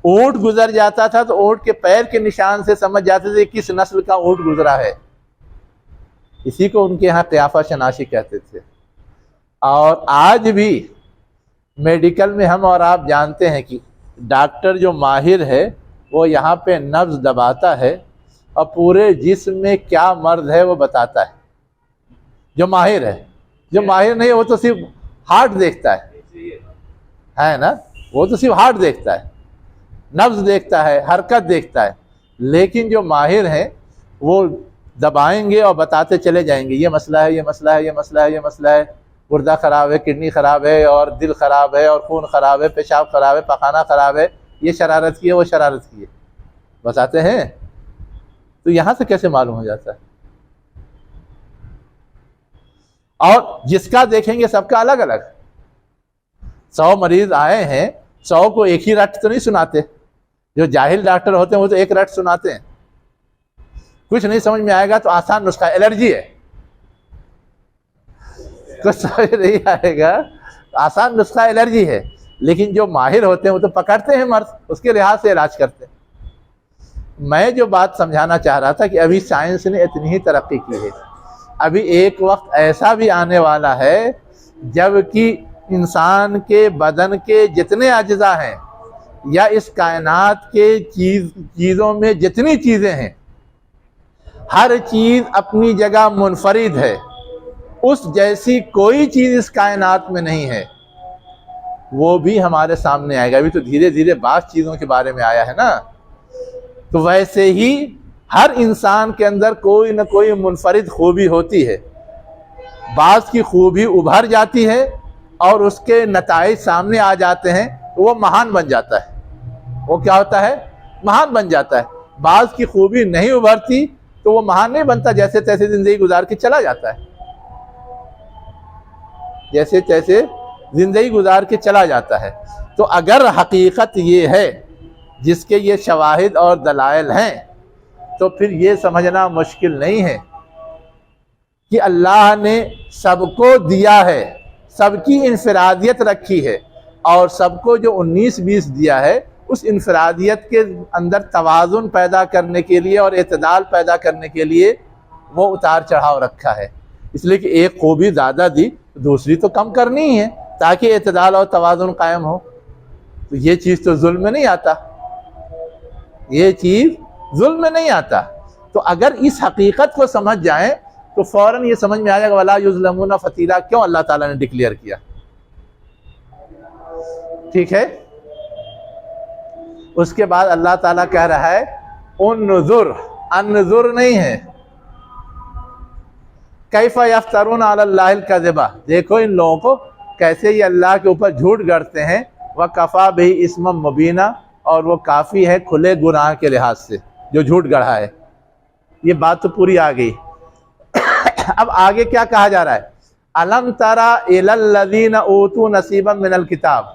اونٹ گزر جاتا تھا تو اونٹ کے پیر کے نشان سے سمجھ جاتے تھے کس نسل کا اونٹ گزرا ہے۔ اسی کو ان کے یہاں قیافہ شناسی کہتے تھے۔ اور آج بھی میڈیکل میں ہم اور آپ جانتے ہیں کہ ڈاکٹر جو ماہر ہے وہ یہاں پہ نبض دباتا ہے اور پورے جسم میں کیا مرض ہے وہ بتاتا ہے، جو ماہر ہے۔ جو ماہر نہیں وہ تو صرف ہارٹ دیکھتا ہے نا، وہ تو صرف ہارٹ دیکھتا ہے، نبض دیکھتا ہے، حرکت دیکھتا ہے۔ لیکن جو ماہر ہیں وہ دبائیں گے اور بتاتے چلے جائیں گے یہ مسئلہ ہے، یہ مسئلہ ہے، یہ مسئلہ ہے، یہ مسئلہ ہے، گردہ خراب ہے، کڈنی خراب ہے، اور دل خراب ہے، اور خون خراب ہے، پیشاب خراب ہے، پخانہ خراب ہے، یہ شرارت کی ہے، وہ شرارت کی ہے، بتاتے ہیں۔ تو یہاں سے کیسے معلوم ہو جاتا ہے؟ اور جس کا دیکھیں گے سب کا الگ الگ۔ 100 مریض آئے ہیں، 100 کو ایک ہی رٹ تو نہیں سناتے۔ جو جاہل ڈاکٹر ہوتے ہیں وہ تو ایک رٹ سناتے ہیں۔ کچھ نہیں سمجھ میں آئے گا تو آسان نسخہ، الرجی ہے، کچھ سمجھ نہیں آئے گا آسان نسخہ الرجی ہے۔ لیکن جو ماہر ہوتے ہیں وہ تو پکڑتے ہیں مرض، اس کے لحاظ سے علاج کرتے ہیں۔ میں جو بات سمجھانا چاہ رہا تھا کہ ابھی سائنس نے اتنی ہی ترقی کی ہے، ابھی ایک وقت ایسا بھی آنے والا ہے جب کہ انسان کے بدن کے جتنے اجزاء ہیں یا اس کائنات کے چیزوں میں جتنی چیزیں ہیں، ہر چیز اپنی جگہ منفرد ہے، اس جیسی کوئی چیز اس کائنات میں نہیں ہے، وہ بھی ہمارے سامنے آئے گا۔ ابھی تو دھیرے دھیرے بعض چیزوں کے بارے میں آیا ہے نا، تو ویسے ہی ہر انسان کے اندر کوئی نہ کوئی منفرد خوبی ہوتی ہے، بعض کی خوبی ابھر جاتی ہے اور اس کے نتائج سامنے آ جاتے ہیں تو وہ مہان بن جاتا ہے، وہ کیا ہوتا ہے؟ مہان بن جاتا ہے۔ بعض کی خوبی نہیں ابھرتی تو وہ مہان نہیں بنتا، جیسے تیسے زندگی گزار کے چلا جاتا ہے، جیسے تیسے زندگی گزار کے چلا جاتا ہے۔ تو اگر حقیقت یہ ہے جس کے یہ شواہد اور دلائل ہیں تو پھر یہ سمجھنا مشکل نہیں ہے کہ اللہ نے سب کو دیا ہے، سب کی انفرادیت رکھی ہے، اور سب کو جو 19-20 دیا ہے اس انفرادیت کے اندر توازن پیدا کرنے کے لیے اور اعتدال پیدا کرنے کے لیے وہ اتار چڑھاؤ رکھا ہے۔ اس لیے کہ ایک خوبی زیادہ دی دوسری تو کم کرنی ہی ہے تاکہ اعتدال اور توازن قائم ہو۔ تو یہ چیز تو ظلم میں نہیں آتا، یہ چیز ظلم میں نہیں آتا۔ تو اگر اس حقیقت کو سمجھ جائیں تو فوراً یہ سمجھ میں آ جائے گا وَلَا يُظْلَمُونَ فَتِيلًا کیوں اللہ تعالیٰ نے ڈکلیئر کیا۔ ٹھیک ہے، اس کے بعد اللہ تعالیٰ کہہ رہا ہے انظر، انظر نہیں ہے، کیف یفترون علی اللہ الکذب، دیکھو ان لوگوں کو کیسے یہ اللہ کے اوپر جھوٹ گڑھتے ہیں، وکفا بہ اسما مبینا، اور وہ کافی ہے کھلے گناہ کے لحاظ سے جو جھوٹ گڑھا ہے۔ یہ بات تو پوری آ گئی۔ اب آگے کیا کہا جا رہا ہے؟ الم تری الی الذین اوتوا نصیبا من الکتاب،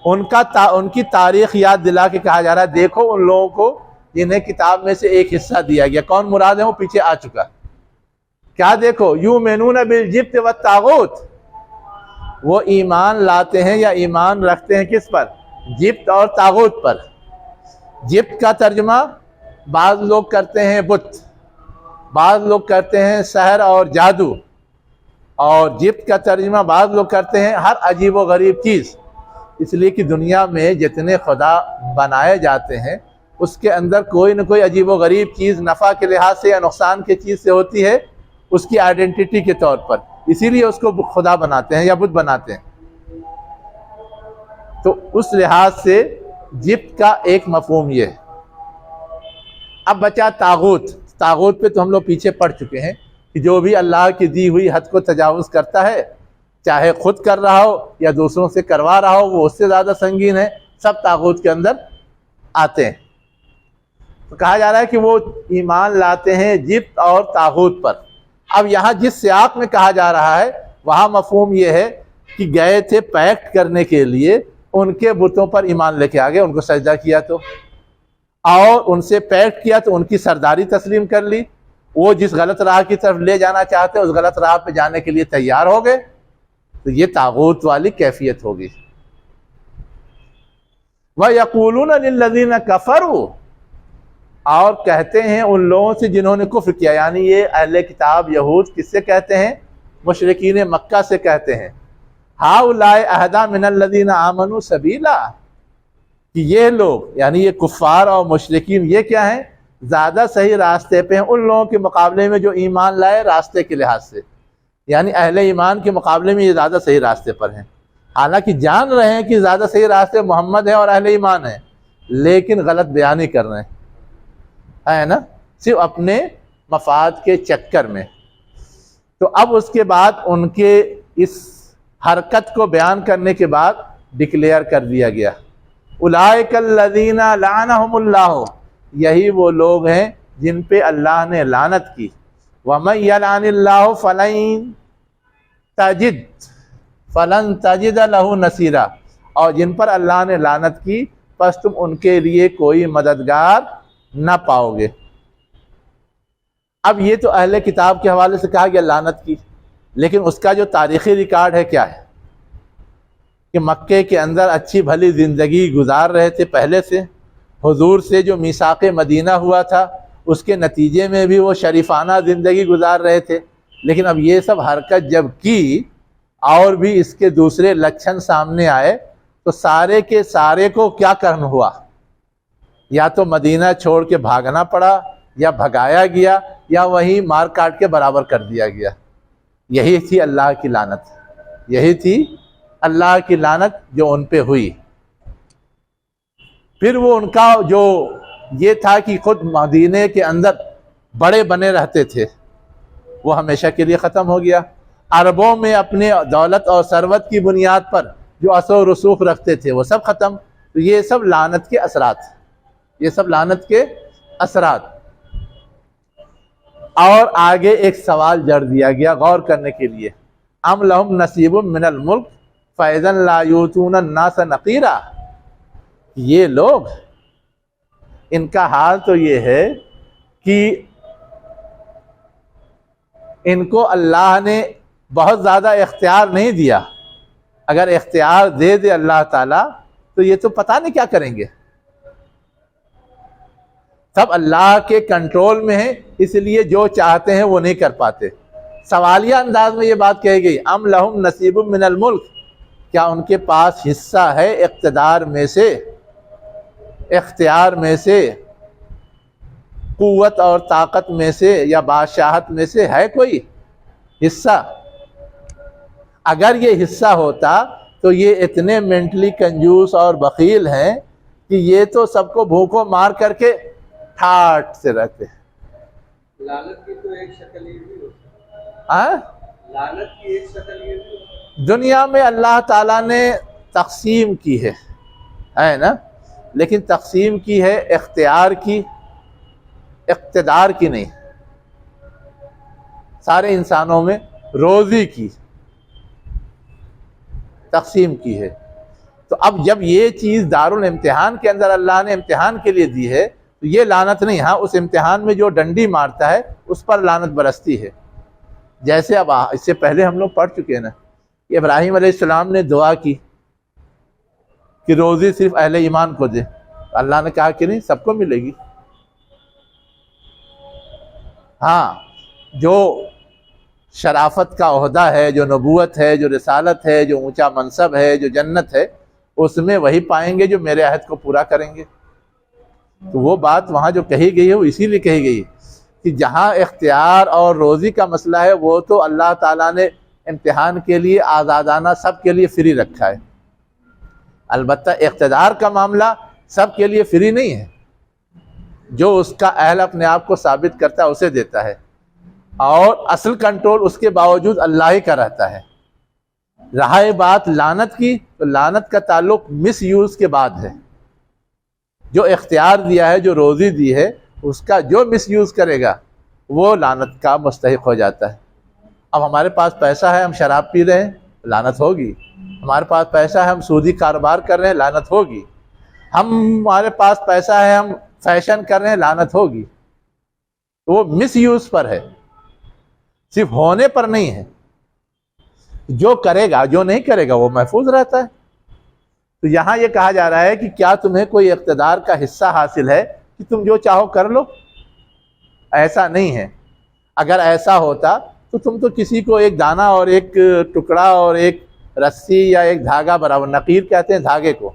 ان کی تاریخ یاد دلا کے کہا جا رہا ہے دیکھو ان لوگوں کو جنہیں کتاب میں سے ایک حصہ دیا گیا۔ کون مراد ہے؟ وہ پیچھے آ چکا۔ کیا دیکھو؟ یؤمنون بالجبت والطاغوت، وہ ایمان لاتے ہیں یا ایمان رکھتے ہیں کس پر؟ جبت اور طاغوت پر۔ جبت کا ترجمہ بعض لوگ کرتے ہیں بت، بعض لوگ کرتے ہیں سحر اور جادو، اور جبت کا ترجمہ بعض لوگ کرتے ہیں ہر عجیب و غریب چیز۔ اس لیے کہ دنیا میں جتنے خدا بنائے جاتے ہیں اس کے اندر کوئی نہ کوئی عجیب و غریب چیز نفع کے لحاظ سے یا نقصان کے چیز سے ہوتی ہے، اس کی آئیڈینٹی کے طور پر، اسی لیے اس کو خدا بناتے ہیں یا بت بناتے ہیں۔ تو اس لحاظ سے جبت کا ایک مفہوم یہ ہے۔ اب بچا طاغوت۔ طاغوت پہ تو ہم لوگ پیچھے پڑ چکے ہیں کہ جو بھی اللہ کی دی ہوئی حد کو تجاوز کرتا ہے، چاہے خود کر رہا ہو یا دوسروں سے کروا رہا ہو، وہ اس سے زیادہ سنگین ہے، سب طاغوت کے اندر آتے ہیں۔ تو کہا جا رہا ہے کہ وہ ایمان لاتے ہیں جبت اور طاغوت پر۔ اب یہاں جس سیاق میں کہا جا رہا ہے وہاں مفہوم یہ ہے کہ گئے تھے پیکٹ کرنے کے لیے، ان کے بتوں پر ایمان لے کے آگے، ان کو سجدہ کیا تو، اور ان سے پیکٹ کیا تو ان کی سرداری تسلیم کر لی، وہ جس غلط راہ کی طرف لے جانا چاہتے اس غلط راہ پہ جانے کے لیے تیار ہو گئے، تو یہ طاغوت والی کیفیت ہوگی۔ وَيَقُولُونَ لِلَّذِينَ كَفَرُوا، اور کہتے ہیں ان لوگوں سے جنہوں نے کفر کیا، یعنی یہ اہل کتاب یہود کس سے کہتے ہیں؟ مشرکین مکہ سے کہتے ہیں، هَؤُلَاءِ أَهْدَىٰ مِنَ الَّذِينَ آمَنُوا سَبِيلًا، کہ یہ لوگ یعنی یہ کفار اور مشرکین یہ کیا ہیں؟ زیادہ صحیح راستے پہ ہیں ان لوگوں کے مقابلے میں جو ایمان لائے راستے کے لحاظ سے، یعنی اہل ایمان کے مقابلے میں یہ زیادہ صحیح راستے پر ہیں، حالانکہ جان رہے ہیں کہ زیادہ صحیح راستے محمد ہیں اور اہل ایمان ہیں، لیکن غلط بیانی کر رہے ہیں، ہے نا، صرف اپنے مفاد کے چکر میں۔ تو اب اس کے بعد ان کے اس حرکت کو بیان کرنے کے بعد ڈکلیئر کر دیا گیا اولئک الذین لعنہم اللہ، یہی وہ لوگ ہیں جن پہ اللہ نے لعنت کی، وَمَن يَلْعَنِ اللَّهُ فَلَن تَجِدَ لَهُ نَصِيرًا، اور جن پر اللہ نے لعنت کی پس تم ان کے لیے کوئی مددگار نہ پاؤ گے۔ اب یہ تو اہل کتاب کے حوالے سے کہا گیا لعنت کی، لیکن اس کا جو تاریخی ریکارڈ ہے کیا ہے کہ مکے کے اندر اچھی بھلی زندگی گزار رہے تھے پہلے سے، حضور سے جو میثاق مدینہ ہوا تھا اس کے نتیجے میں بھی وہ شریفانہ زندگی گزار رہے تھے، لیکن اب یہ سب حرکت جب کی اور بھی اس کے دوسرے لچھن سامنے آئے تو سارے کے سارے کو کیا کرنا ہوا؟ یا تو مدینہ چھوڑ کے بھاگنا پڑا، یا بھگایا گیا، یا وہیں مار کاٹ کے برابر کر دیا گیا۔ یہی تھی اللہ کی لعنت، یہی تھی اللہ کی لعنت جو ان پہ ہوئی۔ پھر وہ ان کا جو یہ تھا کہ خود مدینے کے اندر بڑے بنے رہتے تھے، وہ ہمیشہ کے لیے ختم ہو گیا۔ عربوں میں اپنے دولت اور ثروت کی بنیاد پر جو اثر و رسوخ رکھتے تھے وہ سب ختم۔ تو یہ سب لعنت کے اثرات، یہ سب لعنت کے اثرات۔ اور آگے ایک سوال جڑ دیا گیا غور کرنے کے لیے، ام لہم نصیب من الملک فاذا لا یؤتون الناس نقیرا، یہ لوگ، ان کا حال تو یہ ہے کہ ان کو اللہ نے بہت زیادہ اختیار نہیں دیا، اگر اختیار دے دے اللہ تعالیٰ تو یہ تو پتہ نہیں کیا کریں گے، سب اللہ کے کنٹرول میں ہیں، اس لیے جو چاہتے ہیں وہ نہیں کر پاتے۔ سوالیہ انداز میں یہ بات کہی گئی، ام لہم نصیب من الملک، کیا ان کے پاس حصہ ہے اقتدار میں سے، اختیار میں سے، قوت اور طاقت میں سے، یا بادشاہت میں سے ہے کوئی حصہ؟ اگر یہ حصہ ہوتا تو یہ اتنے مینٹلی کنجوس اور بخیل ہیں کہ یہ تو سب کو بھوکوں مار کر کے ٹھاٹ سے رہتے ہیں۔ لعنت کی تو ایک شکل یہ بھی ہوتی ہے، لعنت کی ایک شکل یہ بھی ہوتی ہے۔ دنیا میں اللہ تعالیٰ نے تقسیم کی ہے نا، لیکن تقسیم کی ہے اختیار کی، اقتدار کی نہیں۔ سارے انسانوں میں روزی کی تقسیم کی ہے۔ تو اب جب یہ چیز دارالامتحان کے اندر اللہ نے امتحان کے لیے دی ہے تو یہ لعنت نہیں، ہاں اس امتحان میں جو ڈنڈی مارتا ہے اس پر لعنت برستی ہے۔ جیسے اب اس سے پہلے ہم لوگ پڑھ چکے ہیں نا کہ ابراہیم علیہ السلام نے دعا کی کہ روزی صرف اہل ایمان کو دے، اللہ نے کہا کہ نہیں، سب کو ملے گی۔ ہاں جو شرافت کا عہدہ ہے، جو نبوت ہے، جو رسالت ہے، جو اونچا منصب ہے، جو جنت ہے، اس میں وہی پائیں گے جو میرے عہد کو پورا کریں گے۔ تو وہ بات وہاں جو کہی گئی ہے وہ اسی لیے کہی گئی کہ جہاں اختیار اور روزی کا مسئلہ ہے وہ تو اللہ تعالیٰ نے امتحان کے لیے آزادانہ سب کے لیے فری رکھا ہے، البتہ اقتدار کا معاملہ سب کے لیے فری نہیں ہے، جو اس کا اہل اپنے آپ کو ثابت کرتا ہے اسے دیتا ہے، اور اصل کنٹرول اس کے باوجود اللہ ہی کا رہتا ہے۔ رہا بات لعنت کی، تو لعنت کا تعلق مس یوز کے بعد ہے۔ جو اختیار دیا ہے، جو روزی دی ہے، اس کا جو مس یوز کرے گا وہ لعنت کا مستحق ہو جاتا ہے۔ اب ہمارے پاس پیسہ ہے، ہم شراب پی رہے ہیں، لعنت ہوگی۔ ہمارے پاس پیسہ ہے، ہم سودی کاروبار کر رہے ہیں، لعنت ہوگی۔ ہمارے پاس پیسہ ہے، ہم فیشن کر رہے ہیں، لعنت ہوگی۔ وہ مس یوز پر ہے، صرف ہونے پر نہیں ہے۔ جو کرے گا، جو نہیں کرے گا وہ محفوظ رہتا ہے۔ تو یہاں یہ کہا جا رہا ہے کہ کیا تمہیں کوئی اقتدار کا حصہ حاصل ہے کہ تم جو چاہو کر لو؟ ایسا نہیں ہے۔ اگر ایسا ہوتا تو تم تو کسی کو ایک دانہ اور ایک ٹکڑا اور ایک رسی یا ایک دھاگا برابر، نقیر کہتے ہیں دھاگے کو،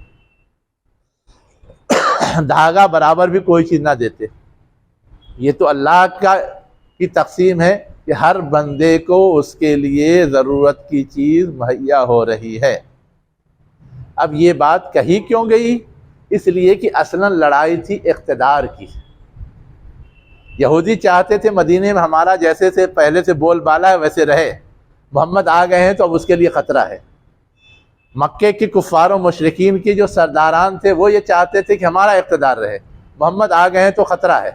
دھاگا برابر بھی کوئی چیز نہ دیتے۔ یہ تو اللہ کی تقسیم ہے کہ ہر بندے کو اس کے لیے ضرورت کی چیز مہیا ہو رہی ہے۔ اب یہ بات کہی کیوں گئی؟ اس لیے کہ اصلاً لڑائی تھی اقتدار کی۔ یہودی چاہتے تھے مدینے میں ہمارا جیسے سے پہلے سے بول بالا ہے ویسے رہے، محمد آ گئے ہیں تو اب اس کے لیے خطرہ ہے۔ مکے کے کفار و مشرکین کی جو سرداران تھے وہ یہ چاہتے تھے کہ ہمارا اقتدار رہے، محمد آ گئے ہیں تو خطرہ ہے۔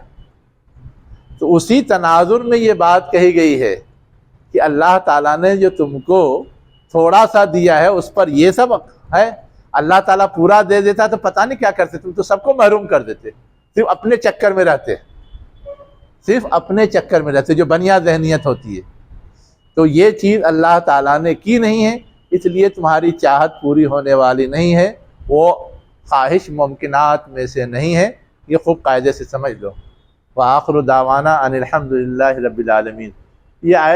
تو اسی تناظر میں یہ بات کہی گئی ہے کہ اللہ تعالیٰ نے جو تم کو تھوڑا سا دیا ہے اس پر یہ سب ہے، اللہ تعالیٰ پورا دے دیتا تو پتہ نہیں کیا کرتے، تم تو سب کو محروم کر دیتے، صرف اپنے چکر میں رہتے، صرف اپنے چکر میں رہتے، جو بنیا ذہنیت ہوتی ہے۔ تو یہ چیز اللہ تعالیٰ نے کی نہیں ہے، اس لیے تمہاری چاہت پوری ہونے والی نہیں ہے، وہ خواہش ممکنات میں سے نہیں ہے، یہ خوب قاعدے سے سمجھ لو۔ وآخر دعوانا ان الحمد للہ رب العالمین۔ یہ آیت